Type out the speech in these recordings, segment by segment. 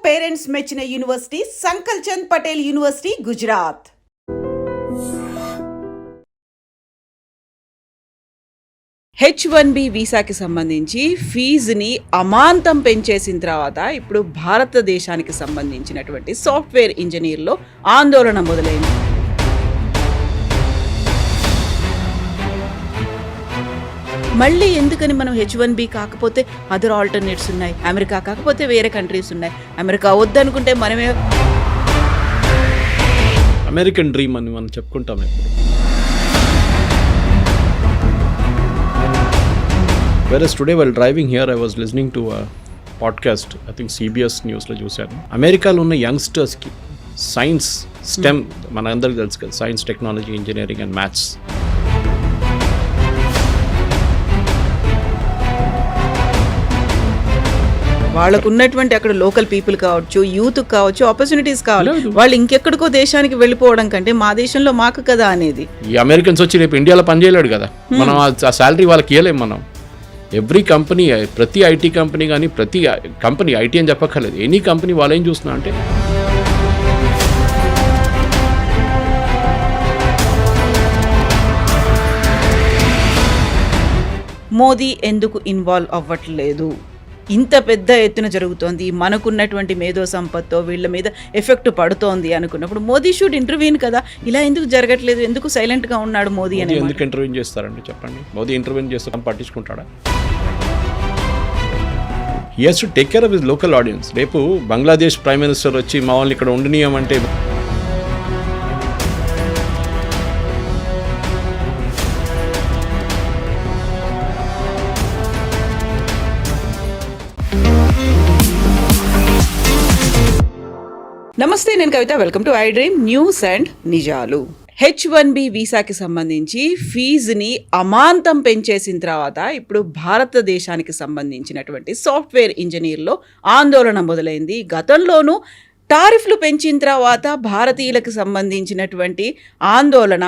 Parents మెచ్చిన university Sankalchand Patel university Gujarat. H1B వీసాకి సంబంధించి ఫీజుని అమాంతం పెంచేసిన తర్వాత ఇప్పుడు భారతదేశానికి సంబంధించినటువంటి సాఫ్ట్వేర్ ఇంజనీర్లో ఆందోళన మొదలైంది. మళ్ళీ ఎందుకని మనం H1B కాకపోతే అదర్ ఆల్టర్నేట్స్ ఉన్నాయి, అమెరికా కాకపోతే వేరే కంట్రీస్ ఉన్నాయి, అమెరికా వద్దనుకుంటే మనమే అమెరికన్ డ్రీమ్ అని మనం చెప్పుకుంటాం ఇప్పుడు. Whereas today while driving here I was listening to a podcast, I think CBS న్యూస్లో చూశాను. అమెరికాలో ఉన్న యంగ్స్టర్స్కి సైన్స్ స్టెమ్ మన అందరికీ తెలుసు కదా, science, technology, engineering and maths, వాళ్ళకు ఉన్నటువంటి అక్కడ లోకల్ పీపుల్ కావచ్చు, యూత్ కావచ్చు, ఆపర్చునిటీస్ కావాలి. వాళ్ళు ఇంకెక్కడికో దేశానికి వెళ్ళిపోవడం కంటే మా దేశంలో మాకు కదా అనేది. ఈ అమెరికన్స్ వచ్చి రేపు ఇండియాలో పనిచేయలేడు కదా, మనం ఆ శాలరీ వాళ్ళకి ఇవ్వలేము. మనం ఎవ్రీ కంపెనీ, ప్రతి ఐటీ కంపెనీ కానీ, ప్రతి కంపెనీ, ఐటీ అని చెప్పక్కర్లేదు, ఎనీ కంపెనీ వాళ్ళు ఏం చూస్తున్నా అంటే మోదీ ఎందుకు ఇన్వాల్వ్ అవ్వట్లేదు? ఇంత పెద్ద ఎత్తున జరుగుతోంది, మనకున్నటువంటి మేధో సంపత్తో వీళ్ళ మీద ఎఫెక్ట్ పడుతోంది అనుకున్నప్పుడు మోదీ షుడ్ ఇంటర్వ్యూన్ కదా. ఇలా ఎందుకు జరగట్లేదు? ఎందుకు సైలెంట్గా ఉన్నాడు మోదీ అని? ఎందుకు ఇంటర్వ్యూ చేస్తారండి చెప్పండి? మోదీ ఇంటర్వ్యూ చేస్తే పట్టించుకుంటాడా? He has to take care of his local audience. రేపు బంగ్లాదేశ్ ప్రైమ్ మినిస్టర్ వచ్చి మా వాళ్ళని ఇక్కడ ఉండనీయమంటే నమస్తే, నేను Kavitha. Welcome to I dream news and నిజాలు. H1B వీసాకి సంబంధించి ఫీజుని అమాంతం పెంచేసిన తర్వాత ఇప్పుడు భారతదేశానికి సంబంధించినటువంటి సాఫ్ట్వేర్ ఇంజనీర్లో ఆందోళన మొదలైంది. గతంలోనూ టారిఫ్లు పెంచిన తర్వాత భారతీయులకు సంబంధించినటువంటి ఆందోళన,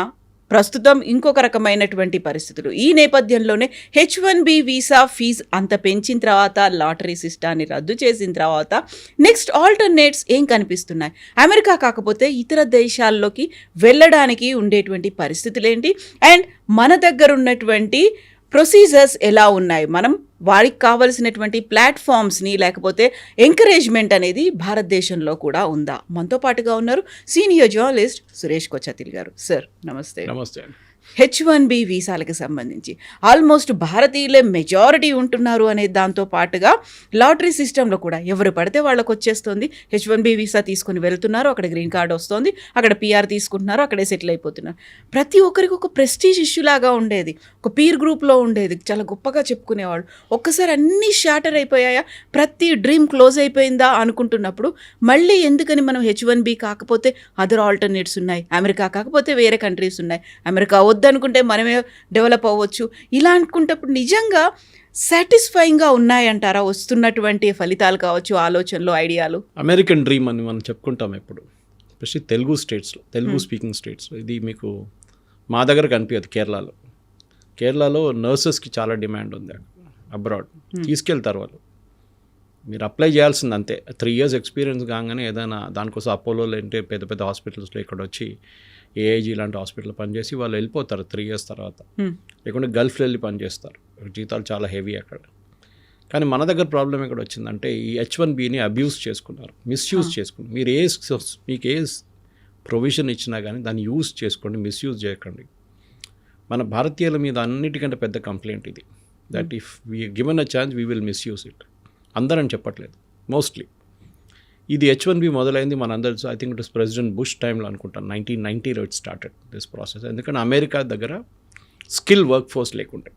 ప్రస్తుతం ఇంకొక రకమైనటువంటి పరిస్థితులు. ఈ నేపథ్యంలోనే H1B వీసా ఫీజు అంత పెంచిన తర్వాత, లాటరీ సిస్టాన్ని రద్దు చేసిన తర్వాత నెక్స్ట్ ఆల్టర్నేట్స్ ఏం కనిపిస్తున్నాయి? అమెరికా కాకపోతే ఇతర దేశాల్లోకి వెళ్ళడానికి ఉండేటువంటి పరిస్థితులు ఏంటి? అండ్ మన దగ్గర ఉన్నటువంటి ప్రొసీజర్స్ ఎలా ఉన్నాయి? మనం వారికి కావలసినటువంటి ప్లాట్ఫామ్స్ని, లేకపోతే ఎంకరేజ్మెంట్ అనేది భారతదేశంలో కూడా ఉందా? మనతో పాటుగా ఉన్నారు సీనియర్ జర్నలిస్ట్ సురేష్ కొచ్చతిల్ గారు. సార్ నమస్తే. నమస్తే. H1B వీసాలకు సంబంధించి ఆల్మోస్ట్ భారతీయులే మెజారిటీ ఉంటున్నారు అనే దాంతో పాటుగా లాటరీ సిస్టంలో కూడా ఎవరు పడితే వాళ్ళకు వచ్చేస్తుంది. H1B వీసా తీసుకుని వెళ్తున్నారు, అక్కడ గ్రీన్ కార్డ్ వస్తుంది, అక్కడ PR తీసుకుంటున్నారు, అక్కడే సెటిల్ అయిపోతున్నారు. ప్రతి ఒక్కరికి ఒక ప్రెస్టీజ్ ఇష్యూ లాగా ఉండేది, ఒక పీర్ గ్రూప్లో ఉండేది, చాలా గొప్పగా చెప్పుకునేవాళ్ళు. ఒక్కసారి అన్నీ షాటర్ అయిపోయాయా, ప్రతి డ్రీమ్ క్లోజ్ అయిపోయిందా అనుకుంటున్నప్పుడు మళ్ళీ ఎందుకని మనం H1B కాకపోతే అదర్ ఆల్టర్నేట్స్ ఉన్నాయి, అమెరికా కాకపోతే వేరే కంట్రీస్ ఉన్నాయి, అమెరికా వద్దనుకుంటే మనమే డెవలప్ అవ్వచ్చు, ఇలా అనుకుంటప్పుడు నిజంగా సాటిస్ఫైయింగ్గా ఉన్నాయంటారా వస్తున్నటువంటి ఫలితాలు కావచ్చు, ఆలోచనలు, ఐడియాలు? అమెరికన్ డ్రీమ్ అని మనం చెప్పుకుంటాం ఎప్పుడు, ఎస్పెషల్లీ తెలుగు స్టేట్స్లో, తెలుగు స్పీకింగ్ స్టేట్స్లో. ఇది మీకు మా దగ్గర కనిపించదు. కేరళలో నర్సెస్కి చాలా డిమాండ్ ఉంది అబ్రాడ్. తీసుకెళ్తారు వాళ్ళు, మీరు అప్లై చేయాల్సింది అంతే. 3 years ఎక్స్పీరియన్స్ కాగానే ఏదైనా దానికోసం అపోలోలో అంటే పెద్ద పెద్ద హాస్పిటల్స్లో ఇక్కడ వచ్చి AIG లాంటి హాస్పిటల్ పనిచేసి వాళ్ళు వెళ్ళిపోతారు 3 years తర్వాత. లేకుంటే గల్ఫ్లో వెళ్ళి పనిచేస్తారు, జీతాలు చాలా హెవీ అక్కడ. కానీ మన దగ్గర ప్రాబ్లం ఎక్కడ వచ్చిందంటే ఈ H1Bని అబ్యూస్ చేసుకున్నారు, మిస్యూజ్ చేసుకున్నారు. మీకు ఏ ప్రొవిజన్ ఇచ్చినా కానీ దాన్ని యూజ్ చేసుకోండి, మిస్యూజ్ చేయకండి. మన భారతీయుల మీద అన్నిటికంటే పెద్ద కంప్లైంట్ ఇది, that if we given a chance we will misuse it. అందరని చెప్పట్లేదు, మోస్ట్లీ. ఇది H1B మొదలైంది మనందరూ, I think it is president Bush టైంలో అనుకుంటాను, 1990లో ఇట్ స్టార్టెడ్ దిస్ ప్రాసెస్. ఎందుకంటే అమెరికా దగ్గర స్కిల్ వర్క్ ఫోర్స్ లేకుంటే,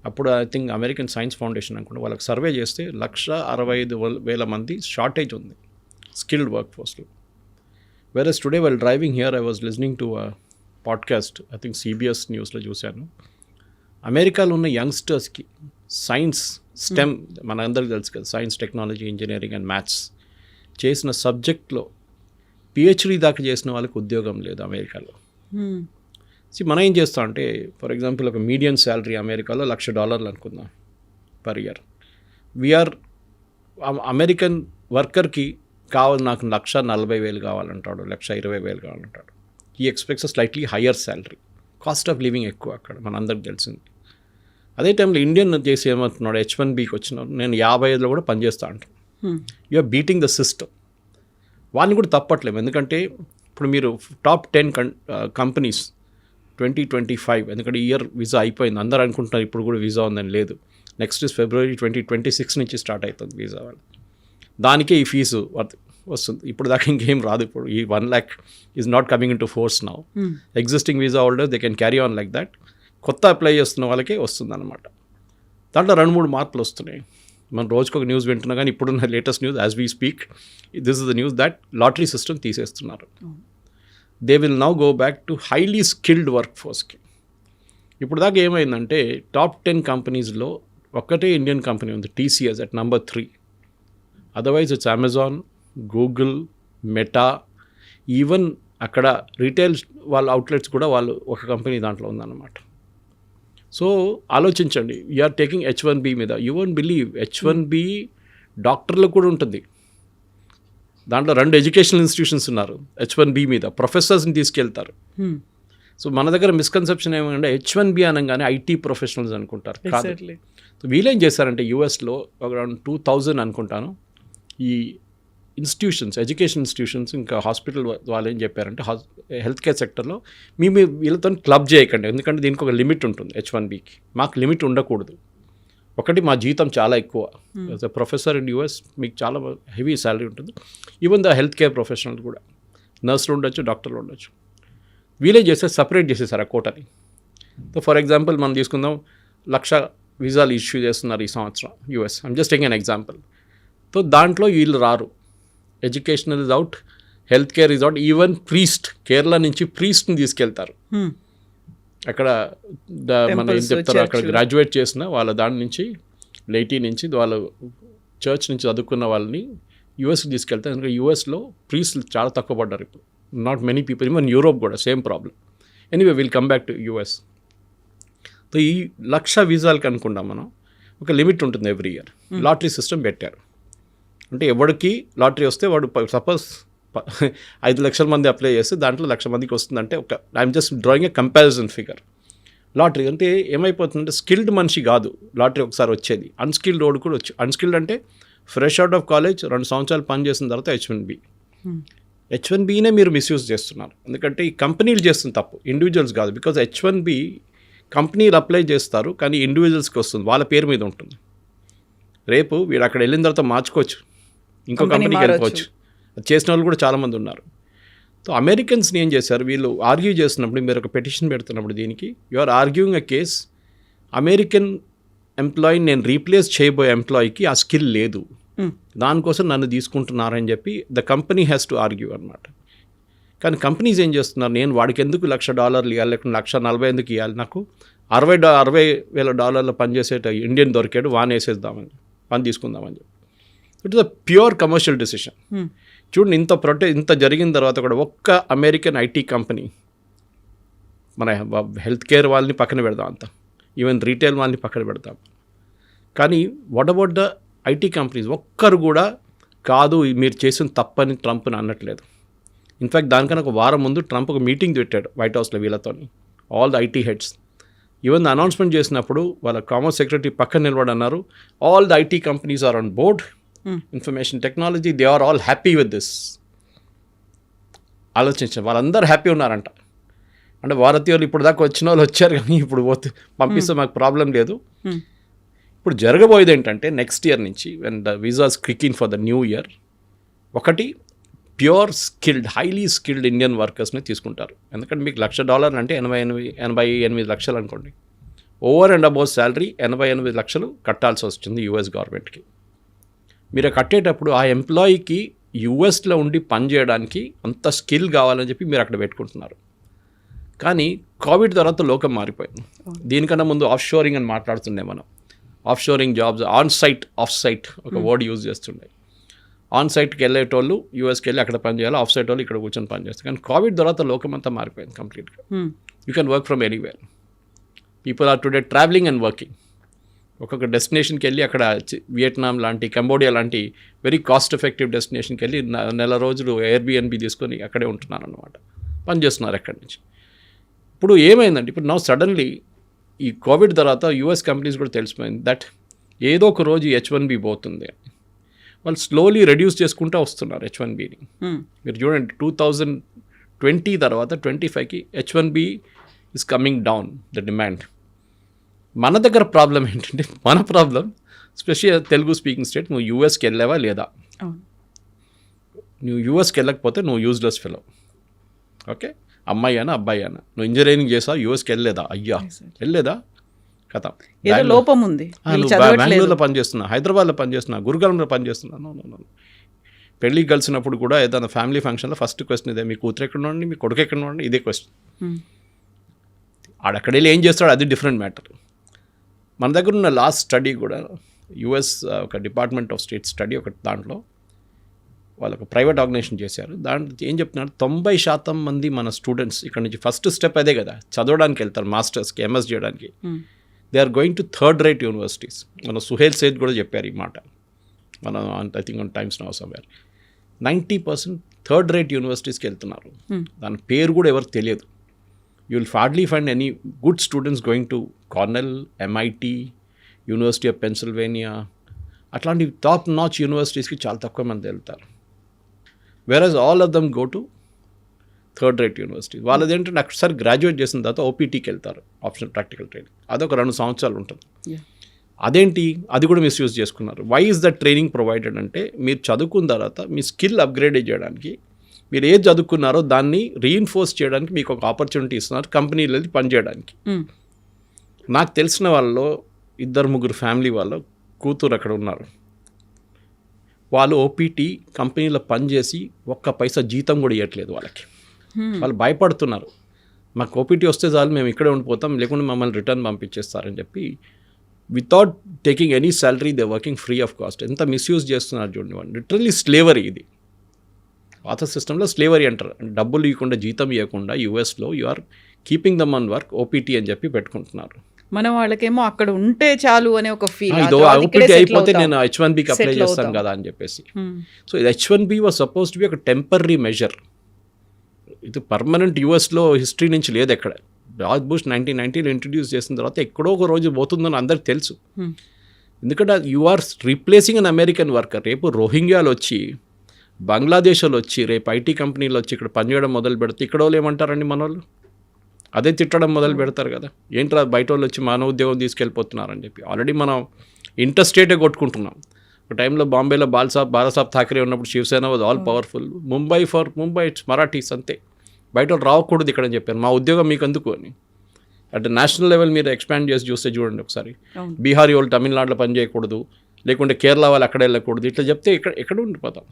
అప్పుడు ఐ థింక్ అమెరికన్ సైన్స్ ఫౌండేషన్ అనుకుంటే వాళ్ళకి సర్వే చేస్తే 165,000 మంది షార్టేజ్ ఉంది స్కిల్డ్ వర్క్ ఫోర్స్లో. Whereas today while driving here I was listening to a podcast, I think CBS న్యూస్లో చూశాను. అమెరికాలో ఉన్న యంగ్స్టర్స్కి సైన్స్ స్టెమ్ మన అందరికీ తెలుసు కదా, science, technology, engineering and maths చేసిన సబ్జెక్ట్లో PhD దాకా చేసిన వాళ్ళకి ఉద్యోగం లేదు అమెరికాలో. మనం ఏం చేస్తాం అంటే, ఫర్ ఎగ్జాంపుల్ ఒక మీడియం శాలరీ అమెరికాలో $1,00,000 అనుకుందాం పర్ ఇయర్. వీఆర్ అమెరికన్ వర్కర్కి కావాలి నాకు 1,40,000 కావాలంటాడు, 1,20,000 కావాలంటాడు. ఈ expects slightly higher salary, cost of living ఎక్కువ అక్కడ, మనందరికి తెలిసింది. అదే టైంలో ఇండియన్ చేసి ఏమంటున్నాడు, H1Bకి వచ్చినాడు, నేను 55లో కూడా పనిచేస్తా అంటాను. You're beating the system. వాళ్ళని కూడా తప్పట్లేము, ఎందుకంటే ఇప్పుడు మీరు టాప్ 10 కంపెనీస్ 2025, ఎందుకంటే ఇయర్ వీసా అయిపోయింది, అందరూ అనుకుంటున్నారు ఇప్పుడు కూడా వీసా ఉందని. లేదు, నెక్స్ట్ February 2026 నుంచి స్టార్ట్ అవుతుంది వీసా వాళ్ళు. దానికే ఈ ఫీజు వస్తుంది. ఇప్పుడు దాకా ఇంకేం రాదు. ఇప్పుడు ఈ 1 lakh is not coming in to force now. Existing visa holder they can carry on like that. కొత్త అప్లై చేస్తున్న వాళ్ళకే వస్తుంది అనమాట. దాంట్లో 2-3 మార్పులు వస్తున్నాయి. మనం రోజుకొక న్యూస్ వింటున్నా, కానీ ఇప్పుడున్న latest news as we speak, this is the news that lottery system తీసేస్తున్నారు. They will now go back to highly skilled work ఫోర్స్కి. ఇప్పుడు దాకా ఏమైందంటే టాప్ 10 కంపెనీస్లో ఒక్కటే ఇండియన్ కంపెనీ ఉంది, TCS at number 3. Otherwise it's Amazon, Google, Meta, even అక్కడ retail వాళ్ళ అవుట్లెట్స్ కూడా వాళ్ళు ఒక కంపెనీ దాంట్లో ఉందన్నమాట. సో ఆలోచించండి, యూఆర్ టేకింగ్ H1B మీద. యూ వోంట్ బిలీవ్, H1B డాక్టర్లకు కూడా ఉంటుంది. దాంట్లో 2 ఎడ్యుకేషనల్ ఇన్స్టిట్యూషన్స్ ఉన్నారు H1B మీద, ప్రొఫెసర్స్ని తీసుకెళ్తారు. సో మన దగ్గర మిస్కన్సెప్షన్ ఏమంటే H1B అనగానే IT ప్రొఫెషనల్స్ అనుకుంటారు. కాదు. సో వీళ్ళేం చేశారంటే యూఎస్లో అరౌండ్ 2000 అనుకుంటాను, ఈ ఇన్స్టిట్యూషన్స్, ఎడ్యుకేషన్ ఇన్స్టిట్యూషన్స్, ఇంకా హాస్పిటల్ వాళ్ళు ఏం చెప్పారంటే హెల్త్ కేర్ సెక్టర్లో మేము వీళ్ళతో క్లబ్ చేయకండి, ఎందుకంటే దీనికి ఒక లిమిట్ ఉంటుంది H1Bకి. మాకు లిమిట్ ఉండకూడదు. ఒకటి, మా జీతం చాలా ఎక్కువ. As a professor in US మీకు చాలా హెవీ శాలరీ ఉంటుంది. Even the health care professional కూడా, నర్సులు ఉండొచ్చు, డాక్టర్లు ఉండొచ్చు. వీలే చేస్తే సపరేట్ చేసేసారు ఆ కోటని. సో ఫర్ ఎగ్జాంపుల్ మనం తీసుకుందాం, 1,00,000 వీసాలు ఇష్యూ చేస్తున్నారు ఈ సంవత్సరం US. I'm just taking an example. So దాంట్లో వీళ్ళు రారు. Educational is out, health care is out, even priest, Kerala నుంచి ప్రీస్ట్ని తీసుకెళ్తారు. అక్కడ మన ఏం చెప్తారు, అక్కడ గ్రాడ్యుయేట్ చేసిన వాళ్ళ దాని నుంచి లైటీ నుంచి వాళ్ళు చర్చ్ నుంచి చదువుకున్న వాళ్ళని యూఎస్కి తీసుకెళ్తారు. ఎందుకంటే యూఎస్లో ప్రీస్ట్లు చాలా తక్కువ పడ్డారు ఇప్పుడు. Not many people, even Europe కూడా same problem. Anyway will come back to US. So ఈ 1,00,000 వీసాలకి అనుకుంటాం మనం, ఒక లిమిట్ ఉంటుంది ఎవ్రీ ఇయర్. లాటరీ సిస్టమ్ పెట్టారు. అంటే ఎవరికి లాటరీ వస్తే వాడు సపోజ్ 5 లక్షల మంది అప్లై చేస్తే దాంట్లో 1,00,000 మందికి వస్తుందంటే ఒక, I'm just drawing A comparison figure. Lottery అంటే ఏమైపోతుందంటే స్కిల్డ్ మనిషి కాదు లాటరీ ఒకసారి వచ్చేది, అన్స్కిల్డ్ రోడ్ కూడా వచ్చి. అన్స్కిల్డ్ అంటే ఫ్రెష్ అవుట్ ఆఫ్ కాలేజ్ 2 సంవత్సరాలు పని చేసిన తర్వాత H1Bనే మీరు మిస్యూజ్ చేస్తున్నారు. ఎందుకంటే ఈ కంపెనీలు చేస్తుంది తప్పు, ఇండివిజువల్స్ కాదు. బికాజ్ H1B కంపెనీలు అప్లై చేస్తారు, కానీ ఇండివిజువల్స్కి వస్తుంది, వాళ్ళ పేరు మీద ఉంటుంది. రేపు వీడు అక్కడ వెళ్ళిన తర్వాత మార్చుకోవచ్చు, ఇంకో కంపెనీకి వెళ్ళిపోవచ్చు. చేసిన వాళ్ళు కూడా చాలామంది ఉన్నారు. సో అమెరికన్స్ని ఏం చేశారు, వీళ్ళు ఆర్గ్యూ చేస్తున్నప్పుడు, మీరు ఒక పెటిషన్ పెడుతున్నప్పుడు దీనికి you are arguing a case, American ఎంప్లాయీని నేను రీప్లేస్ చేయబోయే ఎంప్లాయీకి ఆ స్కిల్ లేదు, దానికోసం నన్ను తీసుకుంటున్నారని చెప్పి the company has to argue అనమాట. కానీ కంపెనీస్ ఏం చేస్తున్నారు, నేను వాడికి ఎందుకు $1,00,000 ఇవ్వాలి, లేకపోతే 1,40,000 ఎందుకు ఇవ్వాలి, నాకు $60,000 పనిచేసేట ఇండియన్ దొరికాడు, వాన్ వేసేద్దామని, పని తీసుకుందామని చెప్పి. It is a pure commercial decision. చూడండి, ఇంత జరిగిన తర్వాత కూడా ఒక్క అమెరికన్ IT కంపెనీ, మన హెల్త్ కేర్ వాళ్ళని పక్కన పెడదాం, అంత ఈవెన్ రీటైల్ వాళ్ళని పక్కన పెడతాం, కానీ what about the IT companies ఒక్కరు కూడా కాదు మీరు చేసిన తప్పని ట్రంప్ని అనట్లేదు. ఇన్ఫ్యాక్ట్ దానికన్నా ఒక వారం ముందు ట్రంప్ ఒక మీటింగ్ పెట్టాడు వైట్ హౌస్లో వీళ్ళతో, all the IT heads. Even the announcement చేసినప్పుడు వాళ్ళ కామర్స్ సెక్రటరీ పక్కన నిలబడి అన్నారు, all the IT companies are on board, information technology, they are all happy with this. ఆలోచించారు, వాళ్ళందరూ హ్యాపీ ఉన్నారంట. అంటే భారతీయులు ఇప్పుడు దాకా వచ్చిన వాళ్ళు వచ్చారు, కానీ ఇప్పుడు పంపిస్తే మాకు ప్రాబ్లం లేదు. ఇప్పుడు జరగబోయేది ఏంటంటే నెక్స్ట్ ఇయర్ నుంచి when the visas clicking for the new year, ఒకటి pure skilled, highly skilled Indian వర్కర్స్ని తీసుకుంటారు. ఎందుకంటే మీకు $1,00,000 అంటే 88 లక్షలు అనుకోండి, ఓవర్ అండ్ అబౌవ్ శాలరీ 88 లక్షలు కట్టాల్సి వస్తుంది యూఎస్ గవర్నమెంట్కి. మీరు కట్టేటప్పుడు ఆ ఎంప్లాయీకి యూఎస్లో ఉండి పనిచేయడానికి అంత స్కిల్ కావాలని చెప్పి మీరు అక్కడ పెట్టుకుంటున్నారు. కానీ కోవిడ్ తర్వాత లోకం మారిపోయింది. దీనికన్నా ముందు ఆఫ్ షోరింగ్ అని మాట్లాడుతుండే మనం. Offshoring jobs, on site, off site ఒక వర్డ్ యూజ్ చేస్తుండే. ఆన్ సైట్కి వెళ్ళేటోళ్ళు యూఎస్కి వెళ్ళి అక్కడ పని చేయాలి, ఆఫ్ సైట్ వాళ్ళు ఇక్కడ కూర్చొని పని చేస్తారు. కానీ కోవిడ్ తర్వాత లోకం అంతా మారిపోయింది కంప్లీట్గా. You can work from anywhere. People are today travelling and working. ఒక్కొక్క డెస్టినేషన్కి వెళ్ళి అక్కడ వియట్నాం లాంటి కంబోడియా లాంటి వెరీ కాస్ట్ ఎఫెక్టివ్ డెస్టినేషన్కి వెళ్ళి నెల రోజులు ఎయిర్బిఎన్బి తీసుకొని అక్కడే ఉంటున్నారు అన్నమాట, పనిచేస్తున్నారు అక్కడి నుంచి. ఇప్పుడు ఏమైందంటే ఇప్పుడు నౌ సడన్లీ ఈ కోవిడ్ తర్వాత యూఎస్ కంపెనీస్ కూడా తెలిసిపోయింది దట్ ఏదో ఒక రోజు H1B పోతుంది. వాళ్ళు స్లోలీ రెడ్యూస్ చేసుకుంటూ వస్తున్నారు H1Bని. మీరు చూడండి 2020 తర్వాత 25కి H1B is coming down the demand. మన దగ్గర ప్రాబ్లం ఏంటంటే మన problem special Telugu speaking state, నువ్వు యూఎస్కి వెళ్ళావా లేదా? నువ్వు యూఎస్కి వెళ్ళకపోతే నువ్వు యూజ్లెస్ ఫెలో. ఓకే, అమ్మాయి అయినా అబ్బాయి అయినా నువ్వు ఇంజనీరింగ్ చేసావు, యూఎస్కి వెళ్ళలేదా? అయ్యా వెళ్ళలేదా కథ, ఏదో లోపం ఉంది. బెంగళూరులో పనిచేస్తున్నా, హైదరాబాద్లో పనిచేస్తున్నా, గురుగాలంలో పనిచేస్తున్నాను. పెళ్ళికి కలిసినప్పుడు కూడా ఏదైనా ఫ్యామిలీ ఫంక్షన్లో ఫస్ట్ క్వశ్చన్ ఇదే, మీ కూతురు ఎక్కడ ఉండండి, మీ కొడుకు ఎక్కడ ఉండండి, ఇదే క్వశ్చన్. ఆడక్కడ వెళ్ళి ఏం చేస్తాడు అది డిఫరెంట్ మ్యాటర్. మన దగ్గర ఉన్న లాస్ట్ స్టడీ కూడా యుఎస్ ఒక డిపార్ట్మెంట్ ఆఫ్ స్టేట్ స్టడీ ఒకటి, దాంట్లో వాళ్ళు ఒక ప్రైవేట్ ఆర్గనైజేషన్ చేశారు. దాంట్లో ఏం చెప్తున్నారు, 90% మంది మన స్టూడెంట్స్ ఇక్కడ నుంచి ఫస్ట్ స్టెప్ అదే కదా, చదవడానికి వెళ్తారు, మాస్టర్స్కి ఎంఎస్ చేయడానికి. They are going to third rate universities. మన సుహేల్ సేద్ కూడా చెప్పారు ఈ మాట, మన I think on Times Now somewhere. 90% third rate యూనివర్సిటీస్కి వెళ్తున్నారు. దాని పేరు కూడా ఎవరికి తెలియదు. You will hardly find any good students going to Cornell, MIT, university of Pennsylvania, అట్లాంటి టాప్ నాచ్ యూనివర్సిటీస్కి చాలా తక్కువ మంది వెళ్తారు. Whereas all of them go to third rate university. వాళ్ళది ఏంటంటే ఒకసారి గ్రాడ్యుయేట్ చేసిన తర్వాత OPTకి వెళ్తారు, ఆప్షనల్ ప్రాక్టికల్ ట్రైనింగ్. అదొక 2 సంవత్సరాలు ఉంటుంది. అదేంటి, అది కూడా మిస్యూజ్ చేసుకున్నారు. Why is the training provided అంటే, మీరు చదువుకున్న తర్వాత మీ స్కిల్ అప్గ్రేడ్ చేయడానికి, మీరు ఏది చదువుకున్నారో దాన్ని రీఇన్ఫోర్స్ చేయడానికి మీకు ఒక ఆపర్చునిటీ ఇస్తున్నారు కంపెనీలు వెళ్ళి పనిచేయడానికి. నాకు తెలిసిన వాళ్ళలో 2-3 ఫ్యామిలీ వాళ్ళు కూతురు అక్కడ ఉన్నారు. వాళ్ళు OPT కంపెనీలో పనిచేసి ఒక్క పైసా జీతం కూడా ఇవ్వట్లేదు వాళ్ళకి. వాళ్ళు భయపడుతున్నారు, మాకు OPT వస్తే చాలు మేము ఇక్కడే ఉండిపోతాం, లేకుంటే మమ్మల్ని రిటర్న్ పంపించేస్తారని చెప్పి without taking any salary they working free of cost. ఎంత మిస్యూజ్ చేస్తున్నారు చూడండి వాళ్ళు. లిటరల్లీ స్లేవరీ ఇది. పాత సిస్టంలో స్లేవరీ అంటారు, డబ్బులు ఇవ్వకుండా జీతం ఇవ్వకుండా యూఎస్లో you are keeping them on work, OPT అని చెప్పి పెట్టుకుంటున్నారు. మన వాళ్ళకేమో అక్కడ ఉంటే చాలు అనే ఒక ఫీల్, OPT అయిపోతే నేను H1Bకి అప్లై చేస్తాను కదా అని చెప్పేసి. సో ఇది H1B was suppose to be ఒక టెంపరీ మెజర్. ఇది పర్మనెంట్ యూఎస్లో హిస్టరీ నుంచి లేదు ఎక్కడ. జార్జ్ బుష్ 1990లో ఇంట్రడ్యూస్ చేసిన తర్వాత ఎక్కడో ఒక రోజు పోతుందని అందరికి తెలుసు. ఎందుకంటే you are replacing an American worker. రేపు రోహింగ్యాలు వచ్చి, బంగ్లాదేశ్ వాళ్ళు వచ్చి, రేపు IT కంపెనీలు వచ్చి ఇక్కడ పనిచేయడం మొదలు పెడితే ఇక్కడ వాళ్ళు ఏమంటారండి, మన వాళ్ళు అదే తిట్టడం మొదలు పెడతారు కదా, ఏంట్రా బయట వాళ్ళు వచ్చి మన ఉద్యోగం తీసుకెళ్ళిపోతున్నారని చెప్పి. ఆల్రెడీ మనం ఇంటర్స్టేటే కొట్టుకుంటున్నాం. ఒక టైంలో బాంబేలో బాలాసాబ్ ఠాకరే ఉన్నప్పుడు Shiv Sena was all powerful. Mumbai it's Marathis అంతే, బయట వాళ్ళు రావకూడదు ఇక్కడ అని చెప్పారు. మా ఉద్యోగం మీకు అందుకు అని. అంటే నేషనల్ లెవెల్ మీరు ఎక్స్పాండ్ చేసి చూస్తే చూడండి ఒకసారి, బీహారీ వాళ్ళు తమిళనాడులో పని చేయకూడదు, లేకుంటే కేరళ వాళ్ళు అక్కడ వెళ్ళకూడదు, ఇట్లా చెప్తే ఎక్కడ ఉండిపోతాం.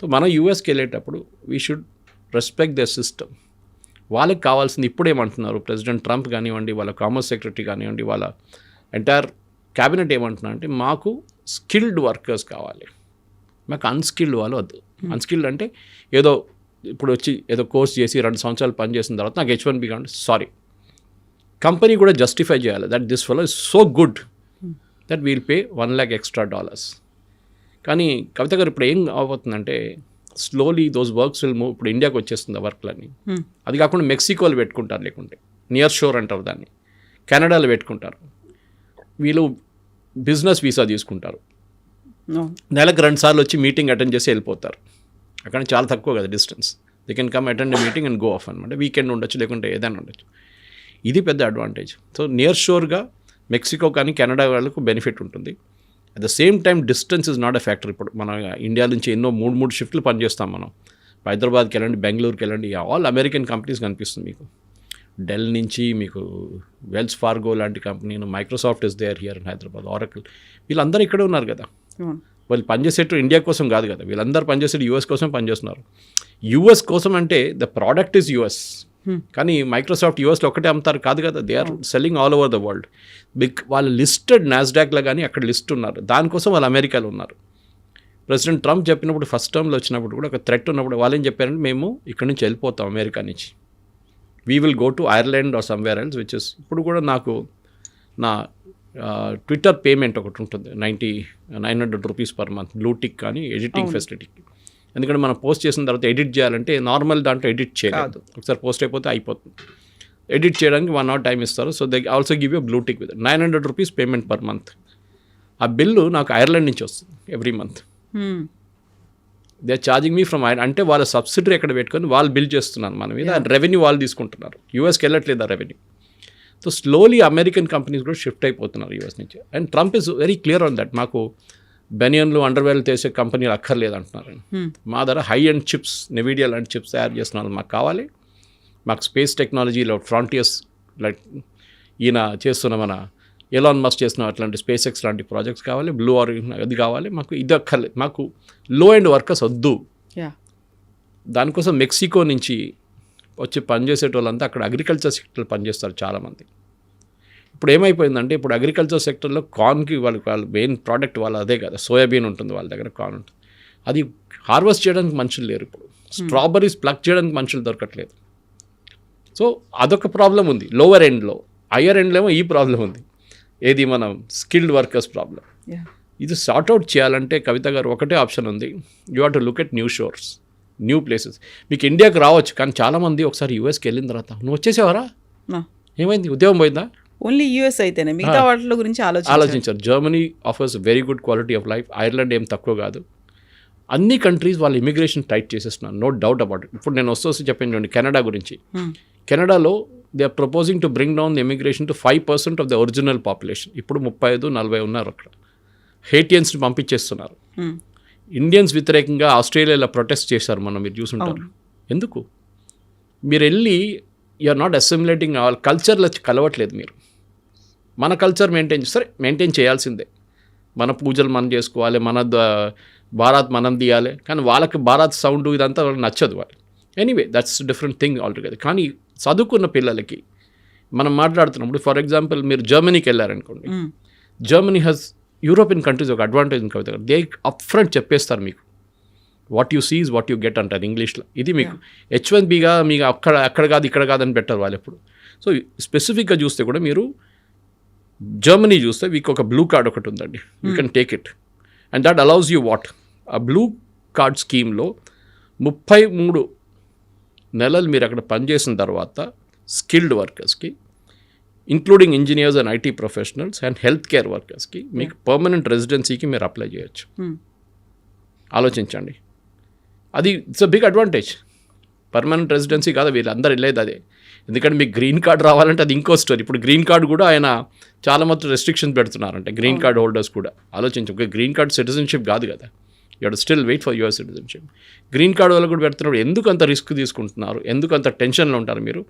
సో మనం యూఎస్కి వెళ్ళేటప్పుడు we should respect the system. వాళ్ళకి కావాల్సింది ఇప్పుడేమంటున్నారు ప్రెసిడెంట్ ట్రంప్ కానివ్వండి, వాళ్ళ కామర్స్ సెక్రటరీ కానివ్వండి, వాళ్ళ ఎంటైర్ క్యాబినెట్ ఏమంటున్నారు అంటే, మాకు స్కిల్డ్ వర్కర్స్ కావాలి, మాకు అన్స్కిల్డ్ వాళ్ళు వద్దు. అన్స్కిల్డ్ అంటే ఏదో ఇప్పుడు వచ్చి ఏదో కోర్స్ చేసి 2 సంవత్సరాలు పనిచేసిన తర్వాత నాకు H1B కావాలి. సారీ, కంపెనీ కూడా జస్టిఫై చేయాలి that this fellow is so good that we'll pay $1 lakh extra. కానీ కవిత గారు ఇప్పుడు ఏం అవబోతుందంటే, slowly those works will move. ఇప్పుడు ఇండియాకి వచ్చేస్తుంది ఆ వర్క్లన్నీ. అది కాకుండా మెక్సికోలో పెట్టుకుంటారు, లేకుంటే నియర్ షోర్ అంటారు దాన్ని, కెనడాలో పెట్టుకుంటారు. వీళ్ళు బిజినెస్ వీసా తీసుకుంటారు, నెలకు 2 సార్లు వచ్చి మీటింగ్ అటెండ్ చేసి వెళ్ళిపోతారు. అక్కడ చాలా తక్కువ కదా distance, they can come attend meeting and go of అనమాట. వీకెండ్ ఉండొచ్చు, లేకుంటే ఏదైనా ఉండొచ్చు. ఇది పెద్ద అడ్వాంటేజ్. సో నియర్ షోర్గా మెక్సికో కానీ కెనడా వాళ్ళకు బెనిఫిట్ ఉంటుంది. At the same time distance is not a factor. ఇప్పుడు మన ఇండియా నుంచి ఎన్నో 3 షిఫ్ట్లు పనిచేస్తాం మనం. హైదరాబాద్కి వెళ్ళండి, బెంగళూరుకి వెళ్ళండి, ఆల్ అమెరికన్ కంపెనీస్ కనిపిస్తుంది మీకు. డెల్ నుంచి మీకు వెల్స్ ఫార్గో లాంటి company, Microsoft is there here in Hyderabad, Oracle, వీళ్ళందరూ ఇక్కడే ఉన్నారు కదా. వాళ్ళు పనిచేసేట్టు ఇండియా కోసం కాదు కదా, వీళ్ళందరూ పనిచేసేది యూఎస్ కోసం పనిచేస్తున్నారు. యూఎస్ కోసం అంటే ద ప్రోడక్ట్ ఈజ్ యూఎస్, కానీ మైక్రోసాఫ్ట్ యూఎస్లో ఒకటే అమ్ముతారు కాదు కదా, they are selling all over the world. వాళ్ళు లిస్టెడ్ నాస్డాక్లో కానీ అక్కడ లిస్ట్ ఉన్నారు, దానికోసం వాళ్ళు అమెరికాలో ఉన్నారు. ప్రెసిడెంట్ ట్రంప్ చెప్పినప్పుడు ఫస్ట్ టర్మ్లో వచ్చినప్పుడు కూడా ఒక థ్రెట్ ఉన్నప్పుడు వాళ్ళు ఏం చెప్పారంటే, మేము ఇక్కడ నుంచి వెళ్ళిపోతాం అమెరికా నుంచి, we will go to Ireland or somewhere else, which is ఇప్పుడు కూడా నాకు నా ట్విట్టర్ పేమెంట్ ఒకటి ఉంటుంది 900 rupees per month, blue tick కానీ ఎడిటింగ్ ఫెసిలిటీకి. ఎందుకంటే మనం పోస్ట్ చేసిన తర్వాత ఎడిట్ చేయాలంటే నార్మల్ దాంట్లో ఎడిట్ చేయలేదు, ఒకసారి పోస్ట్ అయిపోతే అయిపోతుంది. ఎడిట్ చేయడానికి 1 hour టైం ఇస్తారు. So they also give you blue tick with 900 rupees payment per month. ఆ బిల్లు నాకు ఐర్లాండ్ నుంచి వస్తుంది every month. They are charging me from అంటే వాళ్ళ సబ్సిడరీ ఎక్కడ పెట్టుకొని వాళ్ళు బిల్ చేస్తున్నారు మన మీద, రెవెన్యూ వాళ్ళు తీసుకుంటున్నారు. యూఎస్కి వెళ్ళట్లేదు ఆ revenue. So slowly American companies కూడా షిఫ్ట్ అయిపోతున్నారు యూఎస్ నుంచి. And Trump is very clear on that. మాకు బెనియన్లు అండర్వేర్లు చేసే కంపెనీలు అక్కర్లేదు అంటున్నారు. మా దగ్గర హై అండ్ చిప్స్, నెవిడియా లాంటి చిప్స్ తయారు చేసిన వాళ్ళు మాకు కావాలి. మాకు స్పేస్ టెక్నాలజీలో ఫ్రాంటియర్స్ లైక్ ఈయన చేస్తున్న మన ఎలాన్ మస్క్ చేసిన అట్లాంటి స్పేస్ ఎక్స్ లాంటి ప్రాజెక్ట్స్ కావాలి, బ్లూ ఆరిజిన్ అది కావాలి. మాకు ఇది అక్కర్లేదు, మాకు లో అండ్ వర్కర్స్ వద్దు. దానికోసం మెక్సికో నుంచి వచ్చి పనిచేసేటోళ్ళంతా అక్కడ అగ్రికల్చర్ సెక్టర్లో పనిచేస్తారు చాలామంది. ఇప్పుడు ఏమైపోయిందంటే ఇప్పుడు అగ్రికల్చర్ సెక్టర్లో కార్న్కి వాళ్ళ మెయిన్ ప్రోడక్ట్ వాళ్ళ అదే కదా, సోయాబీన్ ఉంటుంది వాళ్ళ దగ్గర, కార్న్ ఉంటుంది. అది హార్వెస్ట్ చేయడానికి మనుషులు లేరు ఇప్పుడు. స్ట్రాబెర్రీస్ ప్లక్ చేయడానికి మనుషులు దొరకట్లేదు. సో అదొక ప్రాబ్లం ఉంది లోవర్ ఎండ్లో. హయ్యర్ ఎండ్లో ఏమో ఈ ప్రాబ్లం ఉంది, ఏది మనం స్కిల్డ్ వర్కర్స్ ప్రాబ్లం. ఇది సార్ట్అవుట్ చేయాలంటే కవిత గారు ఒకటే ఆప్షన్ ఉంది, you have to look at new షోర్స్, new places. మీకు ఇండియాకి రావచ్చు, కానీ చాలామంది ఒకసారి యూఎస్కి వెళ్ళిన తర్వాత నువ్వు వచ్చేసేవారా, ఏమైంది, ఉద్యోగం పోయిందా? ఓన్లీ యూఎస్ అయితేనే మిగతా వాటిల గురించి ఆలోచించారు. Germany offers very good quality of life. Ireland ఏం తక్కువ కాదు. అన్ని కంట్రీస్ వాళ్ళు ఇమిగ్రేషన్ టైట్ చేసేస్తున్నారు, నో డౌట్ అబౌట్ ఇట్. ఇప్పుడు నేను వస్తూ చెప్పాను చూడండి కెనడా గురించి. కెనడాలో they are proposing to bring down the immigration to 5% of the original population. ఇప్పుడు 35-40 ఉన్నారు అక్కడ. హేటియన్స్ని పంపించేస్తున్నారు. ఇండియన్స్ వ్యతిరేకంగా ఆస్ట్రేలియాలో ప్రొటెస్ట్ చేశారు, మనం మీరు చూసుంటారు. ఎందుకు? మీరు వెళ్ళి యూఆర్ నాట్ అసిమిలేటింగ్ వాళ్ళ కల్చర్లో కలవట్లేదు. మీరు మన కల్చర్ మెయింటైన్ చేయాల్సిందే. మన పూజలు మనం చేసుకోవాలి, మన భారత్ మనం తీయాలి. కానీ వాళ్ళకి భారత్ సౌండ్ ఇదంతా వాళ్ళకి నచ్చదు. వాళ్ళకి anyway that's different thing altogether. కానీ చదువుకున్న పిల్లలకి మనం మాట్లాడుతున్నప్పుడు, ఫర్ ఎగ్జాంపుల్ మీరు జర్మనీకి వెళ్ళారనుకోండి, జర్మనీ హ్యాస్ యూరోపియన్ కంట్రీస్ ఒక అడ్వాంటేజ్ ఉంది కవిత. దే అప్ ఫ్రంట్ చెప్పేస్తారు మీకు, what you see is what you get అంటారు ఇంగ్లీష్లో. ఇది మీకు H1Bగా మీకు అక్కడ కాదు ఇక్కడ కాదని పెట్టారు వాళ్ళు ఎప్పుడు. సో స్పెసిఫిక్గా చూస్తే కూడా మీరు జర్మనీ చూస్తే మీకు ఒక బ్లూ కార్డ్ ఒకటి ఉందండి, you can take it and that allows you what. ఆ బ్లూ కార్డ్ స్కీమ్లో 33 నెలలు మీరు అక్కడ పనిచేసిన తర్వాత స్కిల్డ్ వర్కర్స్కి, including engineers and IT professionals and health care వర్కర్స్కి మీకు పర్మనెంట్ రెసిడెన్సీకి మీరు అప్లై చేయొచ్చు. ఆలోచించండి, అది it's a big advantage. Permanent residency కాదు, వీళ్ళందరూ వెళ్ళేది అదే. ఎందుకంటే మీకు గ్రీన్ కార్డ్ రావాలంటే అది ఇంకో స్టోరీ. ఇప్పుడు గ్రీన్ కార్డ్ కూడా ఆయన చాలా మొత్తం రెస్ట్రిక్షన్స్ పెడుతున్నారంటే గ్రీన్ కార్డ్ హోల్డర్స్ కూడా. ఆలోచించు, ఒక గ్రీన్ కార్డ్ సిటిజన్షిప్ కాదు కదా, you have still wait for your citizenship. Green card వాళ్ళు కూడా పెడుతున్నప్పుడు ఎందుకు అంత రిస్క్ తీసుకుంటున్నారు, ఎందుకు అంత టెన్షన్లో ఉంటారు మీరు?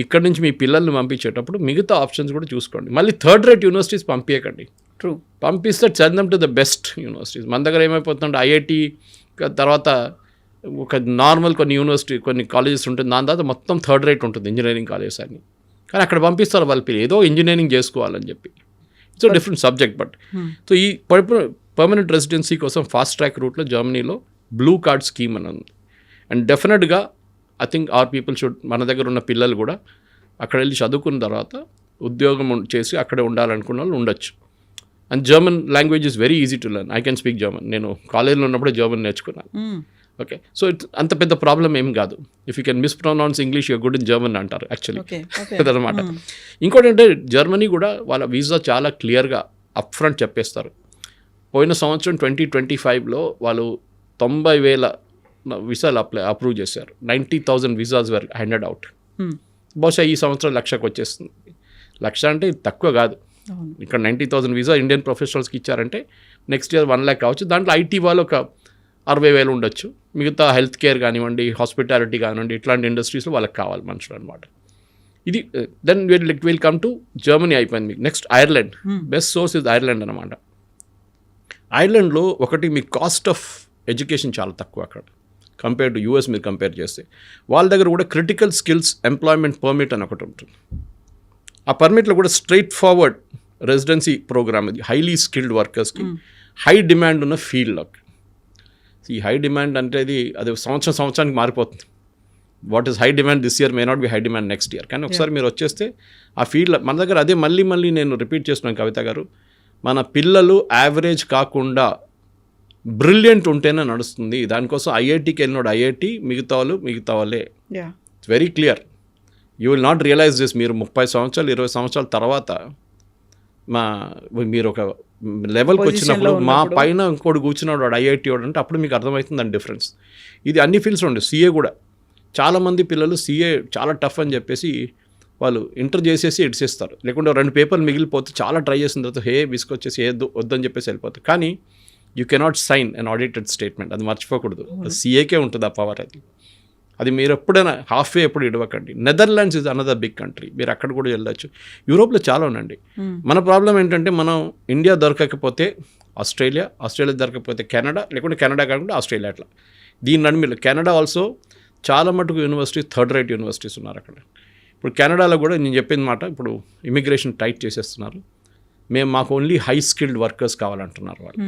ఇక్కడ నుంచి మీ పిల్లల్ని పంపించేటప్పుడు మిగతా ఆప్షన్స్ కూడా చూసుకోండి. మళ్ళీ థర్డ్ రేట్ యూనివర్సిటీస్ పంపించకండి. ట్రూ, పంపిస్తే send them to the best universities. మన దగ్గర ఏమైపోతుందంటే ఐఐటి తర్వాత ఒక నార్మల్ కొన్ని కాలేజెస్ ఉంటుంది, దాని తర్వాత మొత్తం థర్డ్ రేట్ ఉంటుంది ఇంజనీరింగ్ కాలేజెస్ అన్ని. కానీ అక్కడ పంపిస్తారు వాళ్ళ పిల్లలు ఏదో ఇంజనీరింగ్ చేసుకోవాలని చెప్పి. It's a different subject. But so ఈ పర్మనెంట్ రెసిడెన్సీ కోసం ఫాస్ట్ ట్రాక్ రూట్లో జర్మనీలో బ్లూ కార్డ్ స్కీమ్ అని ఉంది. అండ్ డెఫినెట్గా I think or people should, మన దగ్గర ఉన్న పిల్లలు కూడా అక్కడ వెళ్ళి చదువుకున్న తర్వాత ఉద్యోగం చేసి అక్కడే ఉండాలనుకున్న వాళ్ళు ఉండొచ్చు. And German language is very easy to learn. I can speak German. నేను కాలేజ్లో ఉన్నప్పుడే జర్మన్ నేర్చుకున్నాను. ఓకే, సో ఇట్స్ అంత పెద్ద ప్రాబ్లం ఏం కాదు. If you can mispronounce English you're good in German అంటారు యాక్చువల్లీ. అదనమాట. ఇంకోటి అంటే జర్మనీ కూడా వాళ్ళ వీసా చాలా క్లియర్గా అప్ ఫ్రంట్ చెప్పేస్తారు. పోయిన సంవత్సరం 2025లో వాళ్ళు 90,000 వీసాలు అప్రూవ్ చేశారు. 90,000 వీసాస్ వర్ హ్యాండెడ్ అవుట్. బహుశా ఈ సంవత్సరం 1,00,000కి వచ్చేస్తుంది. 1,00,000 అంటే తక్కువ కాదు. ఇక్కడ 90,000 వీసా ఇండియన్ ప్రొఫెషనల్స్కి ఇచ్చారంటే నెక్స్ట్ ఇయర్ 1,00,000 కావచ్చు. దాంట్లో ఐటీ వాళ్ళు ఒక 60,000 ఉండొచ్చు. మిగతా హెల్త్ కేర్ కానివ్వండి, హాస్పిటాలిటీ కానివ్వండి, ఇట్లాంటి ఇండస్ట్రీస్లో వాళ్ళకి కావాలి మనుషులు అనమాట. ఇది then will come to Germany అయిపోయింది. మీకు next Ireland. Best source is Ireland అనమాట. ఐర్లాండ్లో ఒకటి మీ కాస్ట్ ఆఫ్ ఎడ్యుకేషన్ చాలా తక్కువ అక్కడ కంపేర్ టు యూఎస్. మీరు కంపేర్ చేస్తే వాళ్ళ దగ్గర కూడా క్రిటికల్ స్కిల్స్ ఎంప్లాయ్మెంట్ పర్మిట్ అని ఒకటి ఉంటుంది. ఆ పర్మిట్లో కూడా స్ట్రైట్ ఫార్వర్డ్ రెసిడెన్సీ ప్రోగ్రామ్. ఇది హైలీ స్కిల్డ్ వర్కర్స్కి హై డిమాండ్ ఉన్న ఫీల్డ్లోకి. ఈ హై డిమాండ్ అంటే అది సంవత్సరానికి మారిపోతుంది. What is high demand this year may not be high demand next year. కానీ ఒకసారి మీరు వచ్చేస్తే ఆ ఫీల్డ్ మన దగ్గర అదే మళ్ళీ నేను రిపీట్ చేస్తున్నాను కవిత గారు, మన పిల్లలు యావరేజ్ కాకుండా బ్రిలియంట్ ఉంటేనే నడుస్తుంది. దానికోసం ఐఐటీకి వెళ్ళినాడు ఐఐటీ, మిగతా వాళ్ళే. It's very clear. You will not realise this. మీరు 30 సంవత్సరాలు 20 సంవత్సరాల తర్వాత మీరు ఒక లెవెల్కి వచ్చినప్పుడు మా పైన ఇంకోటి కూర్చున్నాడు వాడు ఐఐటీ వాడు అంటే అప్పుడు మీకు అర్థమవుతుంది దాని డిఫరెన్స్. ఇది అన్ని ఫీల్డ్స్ ఉండే. సీఏ కూడా చాలామంది పిల్లలు సీఏ చాలా టఫ్ అని చెప్పేసి వాళ్ళు ఇంటర్ చేసేసి ఇడిసేస్తారు, లేకుంటే 2 పేపర్లు మిగిలిపోతే చాలా ట్రై చేసిన తర్వాత విసుకొచ్చేసి వద్దని చెప్పేసి వెళ్ళిపోతారు. కానీ you cannot sign unaudited statement, అది మర్చిపోకూడదు. సీఏకే ఉంటుంది ఆ పవర్. అది మీరు ఎప్పుడైనా హాఫ్వే ఎప్పుడు ఇడవకండి. Netherlands is another big country, మీరు అక్కడ కూడా వెళ్ళొచ్చు. యూరోప్లో చాలా ఉండండి. మన ప్రాబ్లం ఏంటంటే మనం ఇండియా దొరకకపోతే ఆస్ట్రేలియా దొరకకపోతే కెనడా, లేకుంటే కెనడా కాకుండా ఆస్ట్రేలియా, అట్లా దీని నడుమిలో కెనడా ఆల్సో చాలా మటుకు యూనివర్సిటీస్ థర్డ్ రేట్ యూనివర్సిటీస్ ఉన్నారు అక్కడ. ఇప్పుడు కెనడాలో కూడా నేను చెప్పిన మాట, ఇప్పుడు ఇమిగ్రేషన్ టైట్ చేసేస్తున్నారు. మాకు ఓన్లీ హై స్కిల్డ్ వర్కర్స్ కావాలంటున్నారు వాళ్ళు.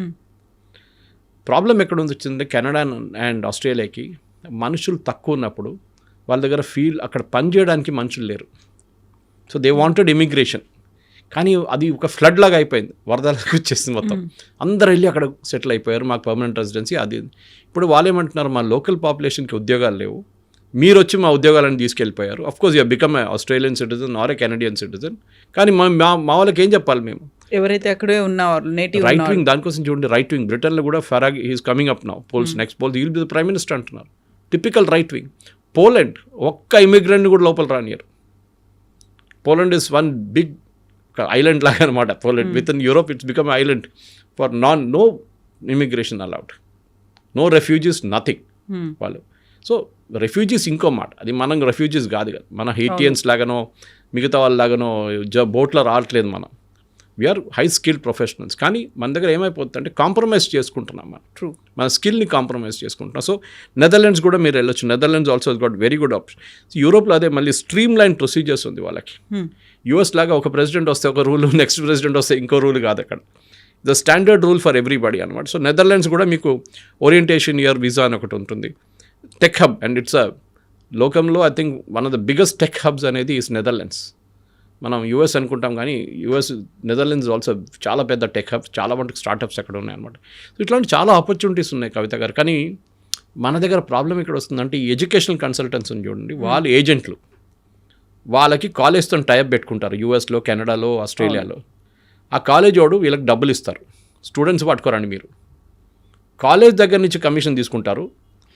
ప్రాబ్లం ఎక్కడ వచ్చిందంటే కెనడా అండ్ ఆస్ట్రేలియాకి మనుషులు తక్కువ ఉన్నప్పుడు వాళ్ళ దగ్గర అక్కడ పని చేయడానికి మనుషులు లేరు. So they wanted immigration. కానీ అది ఒక ఫ్లడ్ లాగా అయిపోయింది, వరదలకు వచ్చేసింది మొత్తం. అందరు వెళ్ళి అక్కడ సెటిల్ అయిపోయారు, మాకు పర్మనెంట్ రెసిడెన్సీ అది. ఇప్పుడు వాళ్ళు ఏమంటున్నారు, మా లోకల్ పాపులేషన్కి ఉద్యోగాలు లేవు, మీరు వచ్చి మా ఉద్యోగాలను తీసుకెళ్ళిపోయారు. Of course you become a Australian citizen or a Canadian citizen. కానీ మా వాళ్ళకి ఏం చెప్పాలి మేము? ఎవరైతే అక్కడే ఉన్నారు నేటివ్ రైట్ వింగ్, దానికోసం చూడండి రైట్ వింగ్. బ్రిటన్లో కూడా Farage he's coming up now, polls next poll he'll be the prime minister అంటున్నారు. Typical right wing. పోలాండ్ ఒక్క ఇమిగ్రెంట్ని కూడా లోపల రానియరు. Poland is one big island లాగా అనమాట. Poland with in Europe it's become island for no immigration allowed, no refugees, nothing వాళ్ళు. So refugees ఇంకో మాట, అది మనం రెఫ్యూజీస్ కాదు కదా, మన హెయిటియన్స్ లాగానో మిగతా వాళ్ళలాగానో బోట్లో రావట్లేదు మనం. We are high skilled professionals. కానీ మన దగ్గర ఏమైపోతుంది అంటే కాంప్రమైజ్ చేసుకుంటున్నాం మనం. ట్రూ, మన స్కిల్ని కాంప్రమైజ్ చేసుకుంటున్నాం. సో నెదర్లాండ్స్ కూడా మీరు వెళ్ళొచ్చు. Netherlands also got very good option. యూరోప్లో అదే మళ్ళీ స్ట్రీమ్ లైన్ ప్రొసీజర్స్ ఉంది వాళ్ళకి. యూఎస్ లాగా ఒక ప్రెసిడెంట్ వస్తే ఒక రూల్, నెక్స్ట్ ప్రెసిడెంట్ వస్తే ఇంకో రూల్ కాదు అక్కడ. The standard rule for everybody అనమాట. సో నెదర్లాండ్స్ కూడా మీకు ఓరియంటేషన్ ఇయర్ వీసా అని ఒకటి ఉంటుంది. టెక్ హబ్, అండ్ ఇట్స్ లోకంలో I think one of the biggest tech hubs అనేది ఈస్ నెదర్లాండ్స్. మనం యూఎస్ అనుకుంటాం కానీ నెదర్లాండ్స్ ఆల్సో చాలా పెద్ద టెక్ హబ్స్, చాలా మటుకు స్టార్టప్స్ అక్కడ ఉన్నాయన్నమాట. సో ఇట్లాంటి చాలా ఆపర్చునిటీస్ ఉన్నాయి కవిత గారు. కానీ మన దగ్గర ప్రాబ్లం ఇక్కడ వస్తుందంటే ఈ ఎడ్యుకేషనల్ కన్సల్టెంట్స్ చూడండి, వాళ్ళు ఏజెంట్లు, వాళ్ళకి కాలేజ్తో టైప్ పెట్టుకుంటారు యూఎస్లో, కెనడాలో, ఆస్ట్రేలియాలో. ఆ కాలేజ్ వాడు వీళ్ళకి డబ్బులు ఇస్తారు, స్టూడెంట్స్ పట్టుకోరండి మీరు. కాలేజ్ దగ్గర నుంచి కమిషన్ తీసుకుంటారు,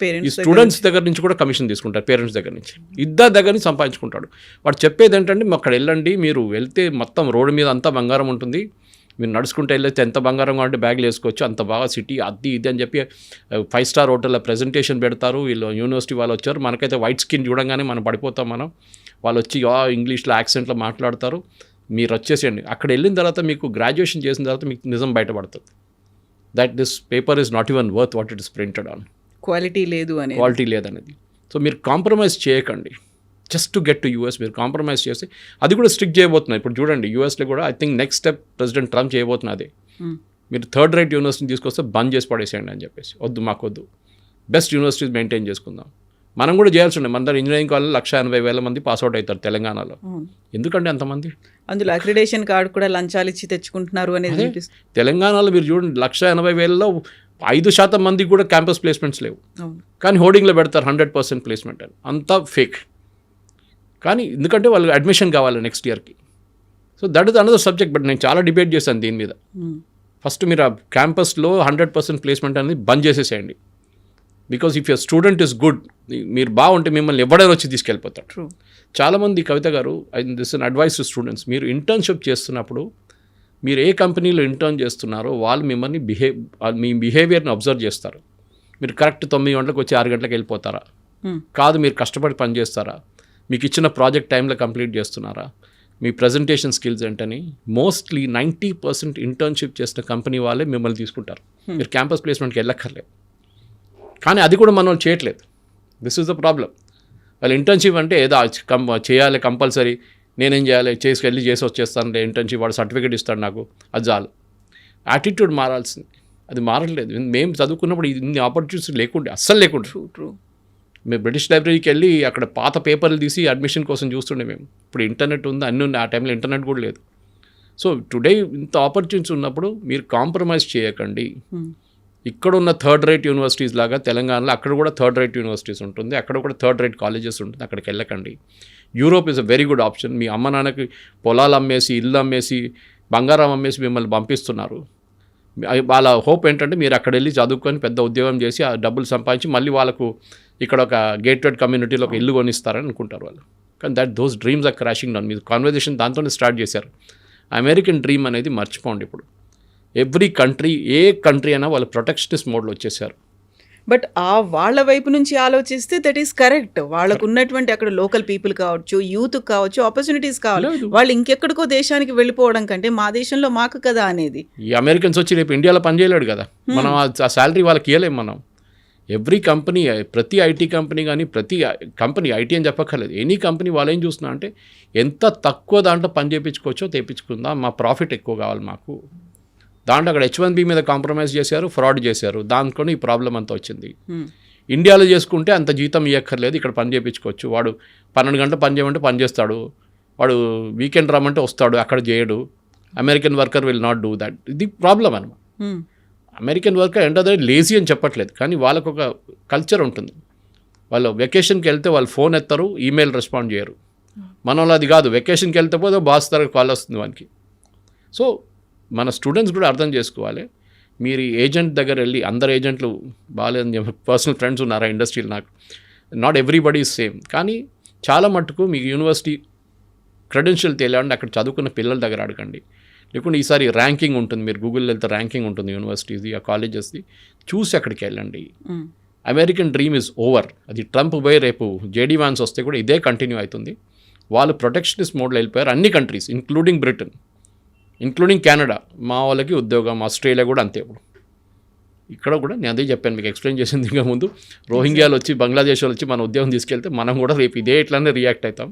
ఈ స్టూడెంట్స్ దగ్గర నుంచి కూడా కమిషన్ తీసుకుంటారు, పేరెంట్స్ దగ్గర నుంచి, ఇద్దరు దగ్గర నుంచి సంపాదించుకుంటాడు. వాడు చెప్పేది ఏంటంటే అక్కడ వెళ్ళండి, మీరు వెళ్తే మొత్తం రోడ్డు మీద అంతా బంగారం ఉంటుంది, మీరు నడుచుకుంటూ వెళ్ళేస్తే ఎంత బంగారం కావాలంటే బ్యాగ్లు వేసుకోవచ్చు, అంత బాగా సిటీ అది ఇది అని చెప్పి 5 స్టార్ హోటల్లో ప్రెజెంటేషన్ పెడతారు. వీళ్ళు యూనివర్సిటీ వాళ్ళు వచ్చారు, మనకైతే వైట్ స్కిన్ చూడంగానే మనం పడిపోతాం మనం. వాళ్ళు వచ్చి ఇంగ్లీష్లో యాక్సెంట్లో మాట్లాడతారు, మీరు వచ్చేసేయండి. అక్కడ వెళ్ళిన తర్వాత మీకు గ్రాడ్యుయేషన్ చేసిన తర్వాత మీకు నిజం బయటపడుతుంది, that this paper is not even worth what it is printed on. Quality లేదనేది. సో మీరు కాంప్రమైజ్ చేయకండి just to get to US. మీరు కాంప్రమైజ్ చేసి అది కూడా స్ట్రిక్ట్ చేయబోతున్నారు. ఇప్పుడు చూడండి యూఎస్లో కూడా I think next step president Trump చేయబోతున్నది, మీరు థర్డ్ రేట్ యూనివర్సిటీని తీసుకొస్తే బంద్ చేసి పడేసేయండి అని చెప్పేసి. మాకొద్దు, బెస్ట్ యూనివర్సిటీస్ మెయింటైన్ చేసుకుందాం. మనం కూడా చేయాల్సి ఉండే. మన దగ్గర ఇంజనీరింగ్ కాలేజ్ 180,000 మంది పాస్అవుట్ అవుతారు తెలంగాణలో. ఎందుకంటే అంతమంది, అందులో అక్రిడేషన్ కార్డు కూడా లంచాలు ఇచ్చి తెచ్చుకుంటున్నారు అనేది తెలంగాణలో మీరు చూడండి. 180,000లో 5% మందికి కూడా క్యాంపస్ ప్లేస్మెంట్స్ లేవు, కానీ హోర్డింగ్లో పెడతారు 100% ప్లేస్మెంట్ అని. అంతా ఫేక్. కానీ ఎందుకంటే వాళ్ళు అడ్మిషన్ కావాలి నెక్స్ట్ ఇయర్కి. So that is another subject. But నేను చాలా డిబేట్ చేశాను దీని మీద. ఫస్ట్ మీరు ఆ క్యాంపస్లో 100% ప్లేస్మెంట్ అనేది బంద్ చేసేసేయండి. Because if your student is good, మీరు బాగుంటే మిమ్మల్ని ఎవడైనా వచ్చి తీసుకెళ్ళిపోతారు. చాలామంది కవిత గారు, this in advice to students, మీరు ఇంటర్న్షిప్ చేస్తున్నప్పుడు మీరు ఏ కంపెనీలో ఇంటర్న్ చేస్తున్నారో వాళ్ళు మిమ్మల్ని మీ బిహేవియర్ని అబ్జర్వ్ చేస్తారు. మీరు కరెక్ట్ 9 గంటలకు వచ్చి 6 గంటలకు వెళ్ళిపోతారా, కాదు మీరు కష్టపడి పని చేస్తారా, మీకు ఇచ్చిన ప్రాజెక్ట్ టైంలో కంప్లీట్ చేస్తున్నారా, మీ ప్రజెంటేషన్ స్కిల్స్ ఏంటని. మోస్ట్లీ 90% ఇంటర్న్షిప్ చేసిన కంపెనీ వాళ్ళే మిమ్మల్ని తీసుకుంటారు. మీరు క్యాంపస్ ప్లేస్మెంట్కి వెళ్ళక్కర్లేదు. కానీ అది కూడా మనం చేయట్లేదు. This is the problem. వాళ్ళు ఇంటర్న్షిప్ అంటే ఏదో చేయాలి కంపల్సరీ, నేనేం చేయాలి, చేసి వచ్చేస్తాను ఇంటర్న్షిప్, వాడు సర్టిఫికేట్ ఇస్తాడు నాకు, అది చాలు. యాటిట్యూడ్ మారాల్సింది, అది మారట్లేదు. మేము చదువుకున్నప్పుడు ఇన్ని ఆపర్చునిటీస్ లేకుండే, అస్సలు లేకుండే. మేము బ్రిటిష్ లైబ్రరీకి వెళ్ళి అక్కడ పాత పేపర్లు తీసి అడ్మిషన్ కోసం చూస్తుండే మేము. ఇప్పుడు ఇంటర్నెట్ ఉంది, అన్నీ ఉన్నాయి. ఆ టైంలో ఇంటర్నెట్ కూడా లేదు. సో టుడే ఇంత ఆపర్చునిటీస్ ఉన్నప్పుడు మీరు కాంప్రమైజ్ చేయకండి. ఇక్కడ ఉన్న థర్డ్ రేట్ యూనివర్సిటీస్ లాగా తెలంగాణలో అక్కడ కూడా థర్డ్ రేట్ యూనివర్సిటీస్ ఉంటుంది, అక్కడ కూడా థర్డ్ రేట్ కాలేజెస్ ఉంటుంది. అక్కడికి వెళ్ళకండి. Europe is a very good option. మీ అమ్మ నాన్నకి పొలాలు అమ్మేసి, ఇల్లు అమ్మేసి, బంగారం అమ్మేసి మిమ్మల్ని పంపిస్తున్నారు. వాళ్ళ హోప్ ఏంటంటే మీరు అక్కడ వెళ్ళి చదువుకొని పెద్ద ఉద్యోగం చేసి ఆ డబ్బులు సంపాదించి మళ్ళీ వాళ్ళకు ఇక్కడ ఒక గేటెడ్ కమ్యూనిటీలో ఒక ఇల్లు కొనిస్తారని అనుకుంటారు వాళ్ళు. కానీ those dreams are crashing down. మీరు కాన్వర్జేషన్ దాంతోనే స్టార్ట్ చేశారు. అమెరికన్ డ్రీమ్ అనేది మర్చిపోండి. ఇప్పుడు ఎవ్రీ కంట్రీ, ఏ కంట్రీ అయినా వాళ్ళు ప్రొటెక్షనిస్ట్ మోడ్లో వచ్చేసారు. బట్ వాళ్ళ వైపు నుంచి ఆలోచిస్తే దట్ ఈస్ కరెక్ట్. వాళ్ళకు ఉన్నటువంటి అక్కడ లోకల్ పీపుల్ కావచ్చు, యూత్ కావచ్చు, ఆపర్చునిటీస్ కావాలి. వాళ్ళు ఇంకెక్కడికో దేశానికి వెళ్ళిపోవడం కంటే మా దేశంలో మాకు కదా అనేది. ఈ అమెరికన్స్ వచ్చి రేపు ఇండియాలో పనిచేయలేడు కదా, మనం ఆ శాలరీ వాళ్ళకి ఇవ్వలేము. మనం ఎవ్రీ కంపెనీ, ప్రతి ఐటీ కంపెనీ కానీ, ప్రతి కంపెనీ, ఐటీ అని చెప్పక్కర్లేదు, ఎనీ కంపెనీ వాళ్ళు ఏం చూస్తున్నా అంటే ఎంత తక్కువ దాంట్లో పని చేయించుకోవచ్చో తెప్పించుకుందాం, మా ప్రాఫిట్ ఎక్కువ కావాలి మాకు. దాంట్లో అక్కడ H1B మీద కాంప్రమైజ్ చేశారు, ఫ్రాడ్ చేశారు, దాంట్లో ఈ ప్రాబ్లం అంతా వచ్చింది. ఇండియాలో చేసుకుంటే అంత జీతం ఇవ్వక్కర్లేదు, ఇక్కడ పని చేయించుకోవచ్చు. వాడు 12 గంటలు పని చేయమంటే పని చేస్తాడు, వాడు వీకెండ్ రమ్మంటే వస్తాడు, అక్కడ చేయడు. American worker will not do that. ఇది ప్రాబ్లం అనమాట. అమెరికన్ వర్కర్ ఏంటో లేజీ అని చెప్పట్లేదు, కానీ వాళ్ళకు ఒక కల్చర్ ఉంటుంది. వాళ్ళు వెకేషన్కి వెళ్తే వాళ్ళు ఫోన్ ఎత్తారు, ఈమెయిల్ రెస్పాండ్ చేయరు. మన వాళ్ళు అది కాదు, వెకేషన్కి వెళ్తే పోతే బాస్ తరగతి కాల్ వస్తుంది వానికి. సో మన స్టూడెంట్స్ కూడా అర్థం చేసుకోవాలి. మీరు ఏజెంట్ దగ్గర వెళ్ళి, అందరు ఏజెంట్లు బాగాలేదని చెప్పి పర్సనల్ ఫ్రెండ్స్ ఉన్నారా ఇండస్ట్రీలో నాకు, నాట్ ఎవ్రీబడి ఈజ్ సేమ్. కానీ చాలా మట్టుకు మీకు యూనివర్సిటీ క్రెడెన్షియల్ తెలియాలంటే అక్కడ చదువుకున్న పిల్లల దగ్గర అడగండి. లేకుంటే ఈసారి ర్యాంకింగ్ ఉంటుంది, మీరు గూగుల్లో వెళ్తే ర్యాంకింగ్ ఉంటుంది యూనివర్సిటీస్ది, ఆ కాలేజెస్ది, చూసి అక్కడికి వెళ్ళండి. American dream is over. అది ట్రంప్ పోయి రేపు జేడీ వాన్స్ వస్తే కూడా ఇదే కంటిన్యూ అవుతుంది. వాళ్ళు ప్రొటెక్షనిస్ట్ మోడ్లో వెళ్ళిపోయారు. అన్ని countries including Britain, including Canada. మా వాళ్ళకి ఉద్యోగం, ఆస్ట్రేలియా కూడా అంతే. ఇప్పుడు ఇక్కడ కూడా నేను అదే చెప్పాను, మీకు ఎక్స్ప్లెయిన్ చేసింది ఇంకా ముందు. రోహింగ్యాలు వచ్చి, బంగ్లాదేశ్ వాళ్ళు వచ్చి మన ఉద్యోగం తీసుకెళ్తే మనం కూడా రేపు ఇదే ఇట్లానే రియాక్ట్ అవుతాం.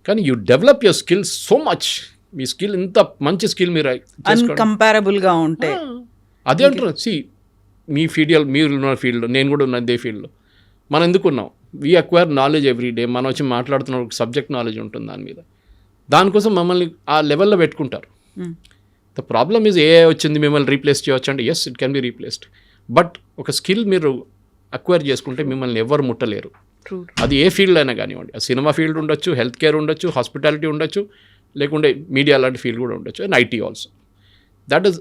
కానీ you develop your skill so much. Me skill ఇంత మంచి స్కిల్ మీరు అన్కంపారబుల్గా ఉంటే అదే అంటారు. మీ మీరు ఉన్న ఫీల్డ్, నేను కూడా ఉన్న అదే ఫీల్డ్లో మనం ఎందుకున్నాం. We acquire knowledge every day. మనం వచ్చి మాట్లాడుతున్న సబ్జెక్ట్ నాలెడ్జ్ ఉంటుంది దాని మీద. దానికోసం మమ్మల్ని ఆ లెవెల్లో పెట్టుకుంటారు. ద ప్రాబ్లమ్ ఈజ్ ఏ వచ్చింది మిమ్మల్ని రీప్లేస్ చేయవచ్చు అంటే, yes it can be replaced. But ఒక స్కిల్ మీరు అక్వైర్ చేసుకుంటే మిమ్మల్ని ఎవరు ముట్టలేరు. అది ఏ ఫీల్డ్ అయినా కానివ్వండి. సినిమా ఫీల్డ్ ఉండొచ్చు, హెల్త్ కేర్ ఉండొచ్చు, హాస్పిటాలిటీ ఉండొచ్చు, లేకుంటే మీడియా లాంటి ఫీల్డ్ కూడా ఉండొచ్చు, and IT also. That is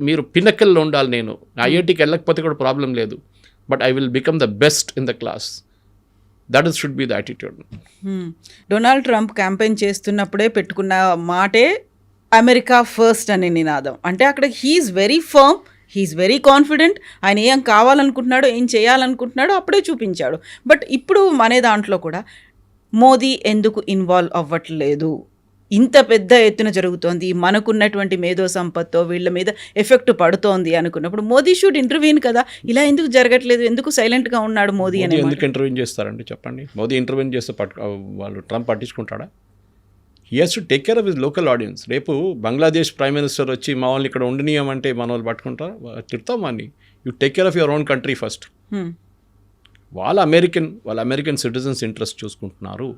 మీరు పిన్నకల్లో ఉండాలి. నేను ఐఐటీకి వెళ్ళకపోతే కూడా ప్రాబ్లం లేదు, but I will become the best in the class. That is should be the attitude. Donald Trump campaign చేస్తున్నప్పుడే పెట్టుకున్న మాటే అమెరికా ఫస్ట్ అనే నినాదం. అంటే అక్కడ he's very firm, he's very confident. ఆయన ఏం కావాలనుకుంటున్నాడో, ఏం చేయాలనుకుంటున్నాడో అప్పుడే చూపించాడు. బట్ ఇప్పుడు మన దాంట్లో కూడా మోదీ ఎందుకు ఇన్వాల్వ్ అవ్వట్లేదు? ఇంత పెద్ద ఎత్తున జరుగుతోంది, మనకున్నటువంటి మేధో సంపత్తో వీళ్ళ మీద ఎఫెక్ట్ పడుతోంది అనుకున్నప్పుడు మోదీ షుడ్ ఇంటర్వ్యూన్ కదా. ఇలా ఎందుకు జరగట్లేదు? ఎందుకు సైలెంట్గా ఉన్నాడు మోదీ అని? ఎందుకు ఇంటర్వ్యూన్ చేస్తారండి చెప్పండి? మోదీ ఇంటర్వ్యూన్ చేస్తే వాళ్ళు ట్రంప్ పట్టించుకుంటాడా? He has to take care of his local audience. రేపు బంగ్లాదేశ్ ప్రైమ్ మినిస్టర్ వచ్చి మా వాళ్ళని ఇక్కడ ఉండనీయమంటే మన వాళ్ళు పట్టుకుంటారా? తిడతాం వాడిని. You take care of your own country first. వాళ్ళ అమెరికన్ సిటిజన్స్ ఇంట్రెస్ట్ చూసుకుంటున్నారు.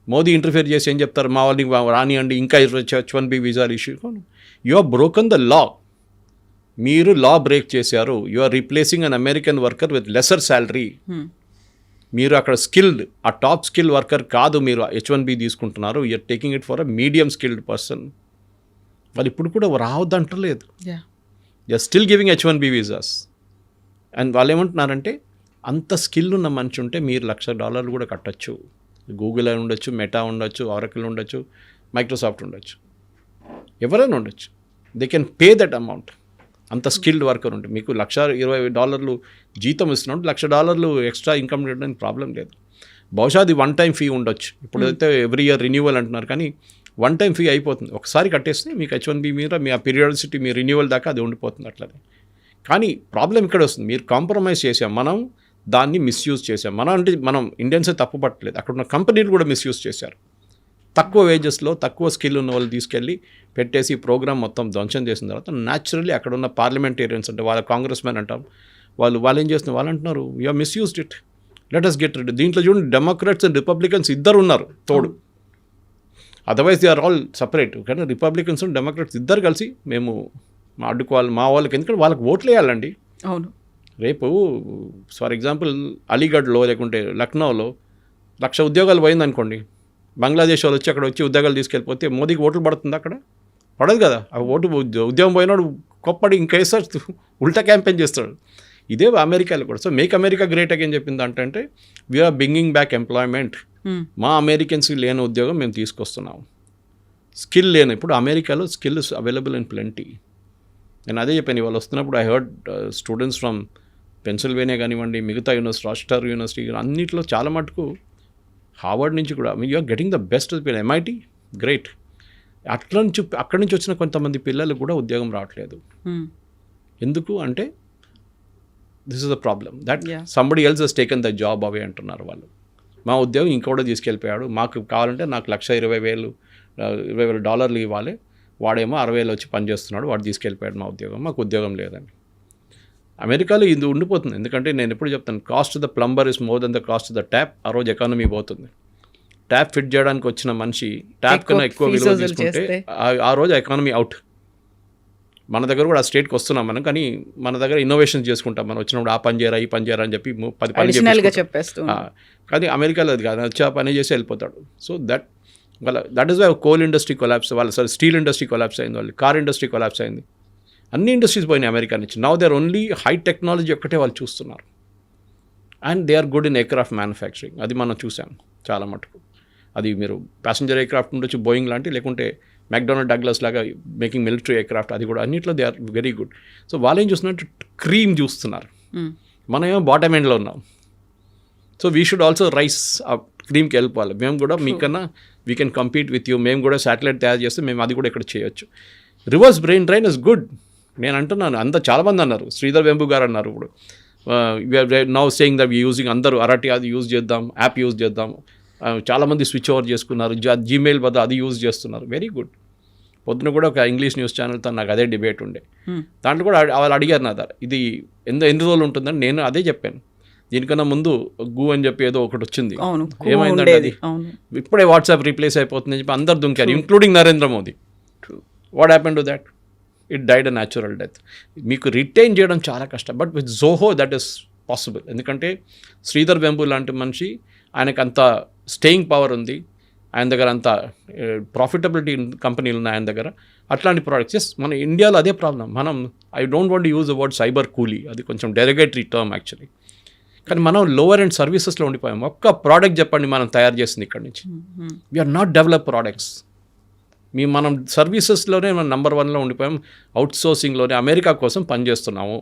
మోదీ ఇంటర్ఫియర్ చేసి ఏం చెప్తారు? మా వాళ్ళని రానియండి, ఇంకా H1B visa issue. You are broken the law. మీరు లా బ్రేక్ చేశారు. You are replacing an American worker with lesser salary. మీరు అక్కడ స్కిల్డ్, ఆ టాప్ స్కిల్ వర్కర్ కాదు, మీరు H1B తీసుకుంటున్నారు. You're taking it for a medium skilled person. వాళ్ళు ఇప్పుడు కూడా రావద్దంటలేదు. They are still giving H1B visas. And వాళ్ళు ఏమంటున్నారంటే, అంత స్కిల్ ఉన్న మనిషి ఉంటే మీరు $1,00,000 కూడా కట్టచ్చు. గూగుల్ అని ఉండొచ్చు, మెటా ఉండొచ్చు, ఆరకిల్ ఉండొచ్చు, మైక్రోసాఫ్ట్ ఉండొచ్చు, ఎవరైనా ఉండొచ్చు. They can pay that amount. అంత స్కిల్డ్ వర్కర్ ఉంటే మీకు $120 జీతం ఇస్తున్నాడు, $1,00,000 ఎక్స్ట్రా ఇన్కమ్ చేయడానికి ప్రాబ్లం లేదు. బహుశా అది వన్ టైం ఫీ ఉండొచ్చు. ఇప్పుడైతే ఎవ్రీ ఇయర్ రిన్యూవల్ అంటున్నారు, కానీ వన్ టైం ఫీ అయిపోతుంది. ఒకసారి కట్టేస్తే మీకు H1B మీద మీ ఆ పీరియాడిసిటీ, మీ రిన్యూవల్ దాకా అది ఉండిపోతుంది అట్లనే. కానీ ప్రాబ్లం ఇక్కడ వస్తుంది, మీరు కాంప్రమైజ్ చేసాం, మనం దాన్ని మిస్యూజ్ చేసాం. మనం ఇండియన్సే తప్పు పట్టలేదు, అక్కడ ఉన్న కంపెనీలు కూడా మిస్యూజ్ చేశారు. తక్కువ వేజెస్లో తక్కువ స్కిల్ ఉన్న వాళ్ళు తీసుకెళ్ళి పెట్టేసి ప్రోగ్రామ్ మొత్తం ధ్వంసం చేసిన తర్వాత న్యాచురల్లీ అక్కడ ఉన్న పార్లమెంటేరియన్స్ అంటే వాళ్ళ కాంగ్రెస్ మెన్ అంటాం, వాళ్ళు ఏం చేస్తున్నారు, వాళ్ళు అంటున్నారు you are misused it. Let us get red. దీంట్లో చూడండి డెమోక్రాట్స్ అండ్ రిపబ్లికన్స్ ఇద్దరు ఉన్నారు తోడు. Otherwise they are all separate. కానీ రిపబ్లికన్స్ అండ్ డెమోక్రాట్స్ ఇద్దరు కలిసి మేము అడ్డుకోవాలి మా వాళ్ళకి, ఎందుకంటే వాళ్ళకి ఓట్లు వేయాలండి. అవును. రేపు ఫర్ ఎగ్జాంపుల్ అలీగఢ్లో లేకుంటే లక్నోలో 1,00,000 ఉద్యోగాలు పోయిందనుకోండి, బంగ్లాదేశ్ వాళ్ళు వచ్చి అక్కడ వచ్చి ఉద్యోగాలు తీసుకెళ్ళిపోతే మోదీకి ఓట్లు పడుతుంది అక్కడ? పడదు కదా. ఆ ఓటు ఉద్యోగం పోయినాడు కొప్పడి ఇంకేసారి ఉల్టా క్యాంపెయిన్ చేస్తాడు. ఇదే అమెరికాలో కూడా. So make America great again చెప్పింది అంటే వీఆర్ బ్రింగింగ్ బ్యాక్ ఎంప్లాయ్మెంట్. మా అమెరికన్స్కి లేని ఉద్యోగం మేము తీసుకొస్తున్నాము. స్కిల్ లేని, ఇప్పుడు అమెరికాలో skill is available in plenty. నేను అదే చెప్పాను ఇవాళ వస్తున్నప్పుడు. I heard students from Pennsylvania కానివ్వండి, మిగతా యూనివర్సిటీ, రాస్టర్ యూనివర్సిటీ, అన్నింటిలో చాలా మటుకు హార్వర్డ్ నుంచి కూడా you are getting the best MIT great. అక్కడి నుంచి వచ్చిన కొంతమంది పిల్లలు కూడా ఉద్యోగం రావట్లేదు. ఎందుకు అంటే this is the problem that somebody else has taken the job away అంటున్నారు వాళ్ళు. మా ఉద్యోగం ఇంకోటి తీసుకెళ్ళిపోయాడు, మాకు కావాలంటే నాకు $1,20,000 ఇవ్వాలి, వాడేమో 60,000 వచ్చి పనిచేస్తున్నాడు, వాడు తీసుకెళ్ళిపోయాడు మా ఉద్యోగం, మాకు ఉద్యోగం లేదని. అమెరికాలో ఇది ఉండిపోతుంది. ఎందుకంటే నేను ఎప్పుడు చెప్తాను, cost the plumber is more than the cost the tap. ఆ రోజు ఎకానమీ పోతుంది. ట్యాప్ ఫిట్ చేయడానికి వచ్చిన మనిషి ట్యాప్ కన్నా ఎక్కువ విలువ తీసుకుంటే ఆ రోజు ఎకానమీ అవుట్. మన దగ్గర కూడా ఆ స్టేట్కి వస్తున్నాం మనం, కానీ మన దగ్గర ఇన్నోవేషన్స్ చేసుకుంటాం. మనం వచ్చినప్పుడు ఆ పని చేయరా ఈ పని చేయరా అని చెప్పి 10 పని చెప్పేస్తాం. కానీ అమెరికాలో అది కాదు, వచ్చి ఆ పని చేసి వెళ్ళిపోతాడు. So that is why coal industry collapse, steel industry collapse అయింది, వాళ్ళు కార్ ఇండస్ట్రీ కొలాప్స్ అయింది. అన్ని ఇండస్ట్రీస్ పోయినాయి అమెరికా నుంచి. Now they are only high technology ఒక్కటే వాళ్ళు చూస్తున్నారు. And they are good in aircraft manufacturing. అది మనం చూసాం చాలా మటుకు. అది మీరు ప్యాసింజర్ ఎయిర్క్రాఫ్ట్ ఉండొచ్చు, బోయింగ్ లాంటి, లేకుంటే మెక్డొనాల్డ్ డగ్లస్ లాగా మేకింగ్ మిలిటరీ ఎయిర్క్రాఫ్ట్, అది కూడా అన్నింటిలో they are very good. So వాళ్ళు ఏం చూస్తున్నట్టు క్రీమ్ చూస్తున్నారు, మనం ఏమో బాటమ్ ఎండ్లో ఉన్నాం. So we should also rice ఆ క్రీమ్కి వెళ్ళిపోవాలి. మేము కూడా మీకన్నా we can compete with you. మేము కూడా శాటిలైట్ తయారు చేస్తే మేము అది కూడా ఇక్కడ చేయొచ్చు. Reverse brain drain is good. నేను అంటున్నాను, చాలామంది అన్నారు, శ్రీధర్ వెంబు గారు అన్నారు, ఇప్పుడు నౌ సేయింగ్ దట్ యూజింగ్, అందరూ అరటి అది యూజ్ చేద్దాం, యాప్ యూజ్ చేద్దాం. చాలామంది స్విచ్ ఓవర్ చేసుకున్నారు, జీమెయిల్ వద్ద అది యూజ్ చేస్తున్నారు. Very good. పొద్దున కూడా ఒక ఇంగ్లీష్ న్యూస్ ఛానల్తో నాకు అదే డిబేట్ ఉండే. దాంట్లో కూడా వాళ్ళు అడిగారు నా దగ్గర, ఇది ఎన్ని రోజులు ఉంటుందని. నేను అదే చెప్పాను, దీనికన్నా ముందు గూ అని చెప్పి ఏదో ఒకటి వచ్చింది, ఏమైందంటే అది ఇప్పుడే వాట్సాప్ రీప్లేస్ అయిపోతుంది అని చెప్పి అందరు దుంకారు, including Narendra Modi. What happen to that? It died a natural death. మీకు రిటైన్ చేయడం చాలా కష్టం, but with Zoho that is possible. ఎందుకంటే శ్రీధర్ వెంబు లాంటి మనిషి, ఆయనకు అంత స్టేయింగ్ పవర్ ఉంది, ఆయన దగ్గర అంత ప్రాఫిటబిలిటీ కంపెనీలు ఉన్నాయి ఆయన దగ్గర. అట్లాంటి ప్రోడక్ట్స్ ఎస్, మన ఇండియాలో అదే ప్రాబ్లం. మనం I don't want use the word cyber కూలీ, అది కొంచెం డెరిగేటరీ టర్మ్ యాక్చువల్లీ. కానీ మనం లోవర్ అండ్ సర్వీసెస్లో ఉండిపోయాం. ఒక్క ప్రోడక్ట్ చెప్పండి మనం తయారు చేసింది ఇక్కడ నుంచి. We are not develop products. మనం సర్వీసెస్లోనే మనం నెంబర్ 1లో ఉండిపోయాం. అవుట్ సోర్సింగ్లోనే అమెరికా కోసం పనిచేస్తున్నాము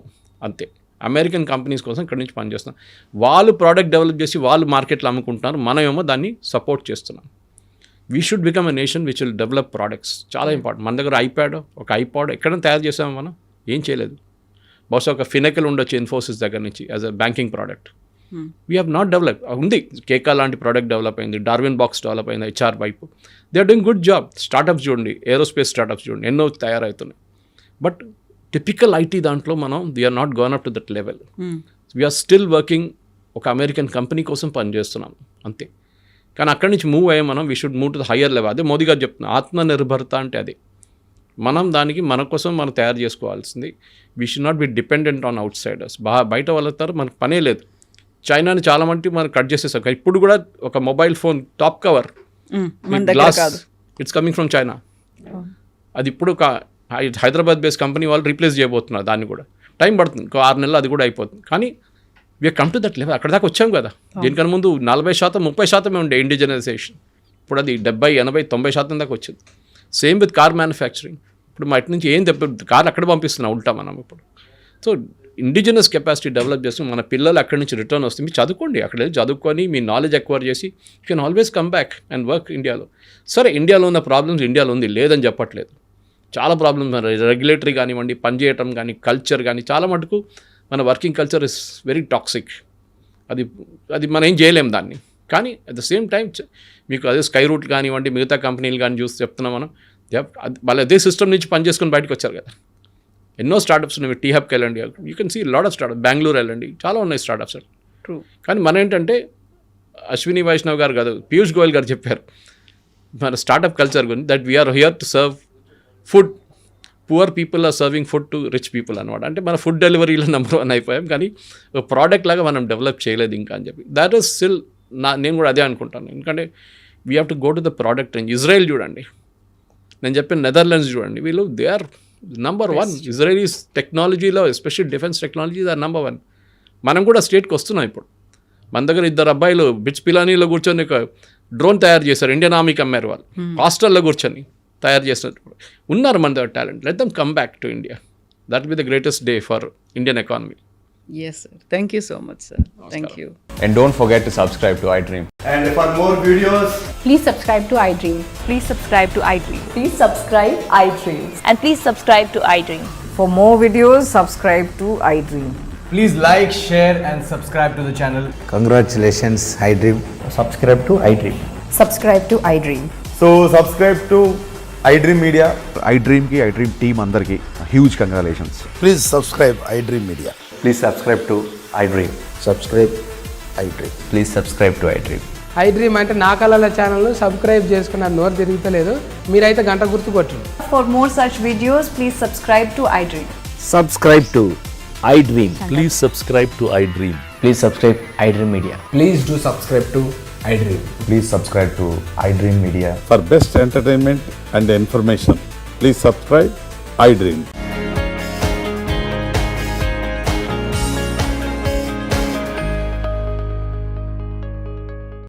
అంతే. అమెరికన్ కంపెనీస్ కోసం ఇక్కడ నుంచి పనిచేస్తున్నాం. వాళ్ళు ప్రోడక్ట్ డెవలప్ చేసి వాళ్ళు మార్కెట్లో అమ్ముకుంటున్నారు, మనమేమో దాన్ని సపోర్ట్ చేస్తున్నాం. We should become a nation which will develop products. చాలా ఇంపార్టెంట్. మన దగ్గర ఐపాడ్ ఎక్కడైనా తయారు చేసాము మనం? ఏం చేయలేదు. బహుశా ఒక ఫినెకల్ ఉండొచ్చు ఇన్ఫోసిస్ దగ్గర నుంచి as a banking product. We have not develop. ఉంది, కేకా లాంటి ప్రోడక్ట్ డెవలప్ అయింది, డార్విన్ బాక్స్ డెవలప్ అయింది, హెచ్ఆర్ వైపు. They are doing good job. Startups చూడండి, ఏరోస్పేస్ స్టార్టప్స్ చూడండి, ఎన్నో తయారవుతున్నాయి. బట్ టిపికల్ ఐటీ దాంట్లో మనం we are not gone up to that level. We are still working. ఒక అమెరికన్ కంపెనీ కోసం పనిచేస్తున్నాం అంతే. కానీ అక్కడి నుంచి మూవ్ అయ్యే మనం we should move to the higher level. అదే మోదీ గారు చెప్తున్నారు, ఆత్మనిర్భరత అంటే అదే. మనం దానికి మన కోసం మనం తయారు చేసుకోవాల్సింది. We should not be dependent on outsiders. బయట వాళ్ళతో మనకు పనే లేదు. చైనాని చాలా మంది మనం కట్ చేసేసాం. ఇప్పుడు కూడా ఒక mobile phone top cover glass, it's coming from China. అది ఇప్పుడు ఒక హైదరాబాద్ బేస్డ్ కంపెనీ వాళ్ళు రీప్లేస్ చేయబోతున్నారు. దాన్ని కూడా టైం పడుతుంది, 6 నెలలు అది కూడా అయిపోతుంది. కానీ we are come to that level. అక్కడ దాకా వచ్చాం కదా. దీనికన్నా ముందు 40%, 30% ఉండే ఇండిజినైజేషన్. ఇప్పుడు అది 70, 80, 90% దాకా వచ్చింది. Same with car manufacturing. ఇప్పుడు మా ఇటు నుంచి ఏం కార్ అక్కడ పంపిస్తున్నాం ఉల్టా మనం ఇప్పుడు. సో ఇండిజినస్ కెపాసిటీ డెవలప్ చేసి మన పిల్లలు అక్కడి నుంచి రిటర్న్ వస్తే మీరు చదువుకోండి, అక్కడ చదువుకొని మీ నాలెడ్జ్ ఎక్వైర్ చేసి you can always come back and work ఇండియాలో. సరే, ఇండియాలో ఉన్న ప్రాబ్లమ్స్ ఇండియాలో ఉంది, లేదని చెప్పట్లేదు. చాలా ప్రాబ్లమ్స్, రెగ్యులేటరీ కానివ్వండి, పనిచేయటం కానీ, కల్చర్ కానీ, చాలా మటుకు మన working culture is very toxic. అది మనం ఏం చేయలేం దాన్ని. కానీ అట్ ద సేమ్ టైం మీకు అదే స్కై రూట్ కానివ్వండి, మిగతా కంపెనీలు కానీ చూసి చెప్తున్నాం మనం, వాళ్ళు అదే సిస్టమ్ నుంచి పనిచేసుకొని బయటకు వచ్చారు కదా. ఎన్నో స్టార్టప్స్ ఉన్నాయి. టీ హబ్కి వెళ్ళండి, you can see lot of startup. Bengaluru వెళ్ళండి, చాలా ఉన్నాయి స్టార్టప్స్. ట్రూ. కానీ మన ఏంటంటే అశ్విని వైష్ణవ్ గారు కాదు, పీయూష్ గోయల్ గారు చెప్పారు మన స్టార్టప్ కల్చర్ గురించి, that we are here to serve food, poor people are serving food to rich people అనమాట. అంటే మన ఫుడ్ డెలివరీలో నెంబర్ 1 అయిపోయాం, కానీ ఒక ప్రోడక్ట్ లాగా మనం డెవలప్ చేయలేదు ఇంకా అని చెప్పి. దట్ ఈస్ స్టిల్ నేను కూడా అదే అనుకుంటాను. ఎందుకంటే we have to go to the product range. Israel చూడండి, నేను చెప్పిన నెదర్లాండ్స్ చూడండి, వీళ్ళు దే ఆర్ నంబర్ 1. ఇజ్రాయలీస్ టెక్నాలజీలో especially defence technologies are number 1. మనం కూడా స్టేట్కి వస్తున్నాం ఇప్పుడు. మన దగ్గర 2 అబ్బాయిలు బిట్స్ పిలానీలో కూర్చొని ఒక డ్రోన్ తయారు చేశారు, ఇండియన్ ఆర్మీకి అమ్మారు. వాళ్ళు హాస్టల్లో కూర్చొని తయారు చేసినట్టు ఉన్నారు మన దగ్గర talent. Let them come back to India. That be the greatest day for Indian economy. Yes, sir. Thank you so much, sir. Thank you. And don't forget to subscribe to iDream. And for more videos, Please subscribe to iDream. Please subscribe to iDream. Please subscribe iDream. And please subscribe to iDream. For more videos, subscribe to iDream. please like, share and subscribe to the channel. Congratulations, iDream. Subscribe to iDream. Subscribe to iDream. So subscribe to iDream Media. iDream ki iDream team andarki huge congratulations. Please subscribe iDream Media. Please subscribe to iDream. Subscribe iDream. Please subscribe to iDream. iDream అంటే నా కళల channel subscribe చేసుకున్న నోరు తిరుగుతలేదు, మీరైతే గంట గుర్తు కొట్టండి. For more such videos, please subscribe to iDream. Subscribe to iDream. Please subscribe to iDream. Please subscribe iDream Media. Please do subscribe to iDream. Please subscribe to iDream Media. For best entertainment and information, please subscribe iDream.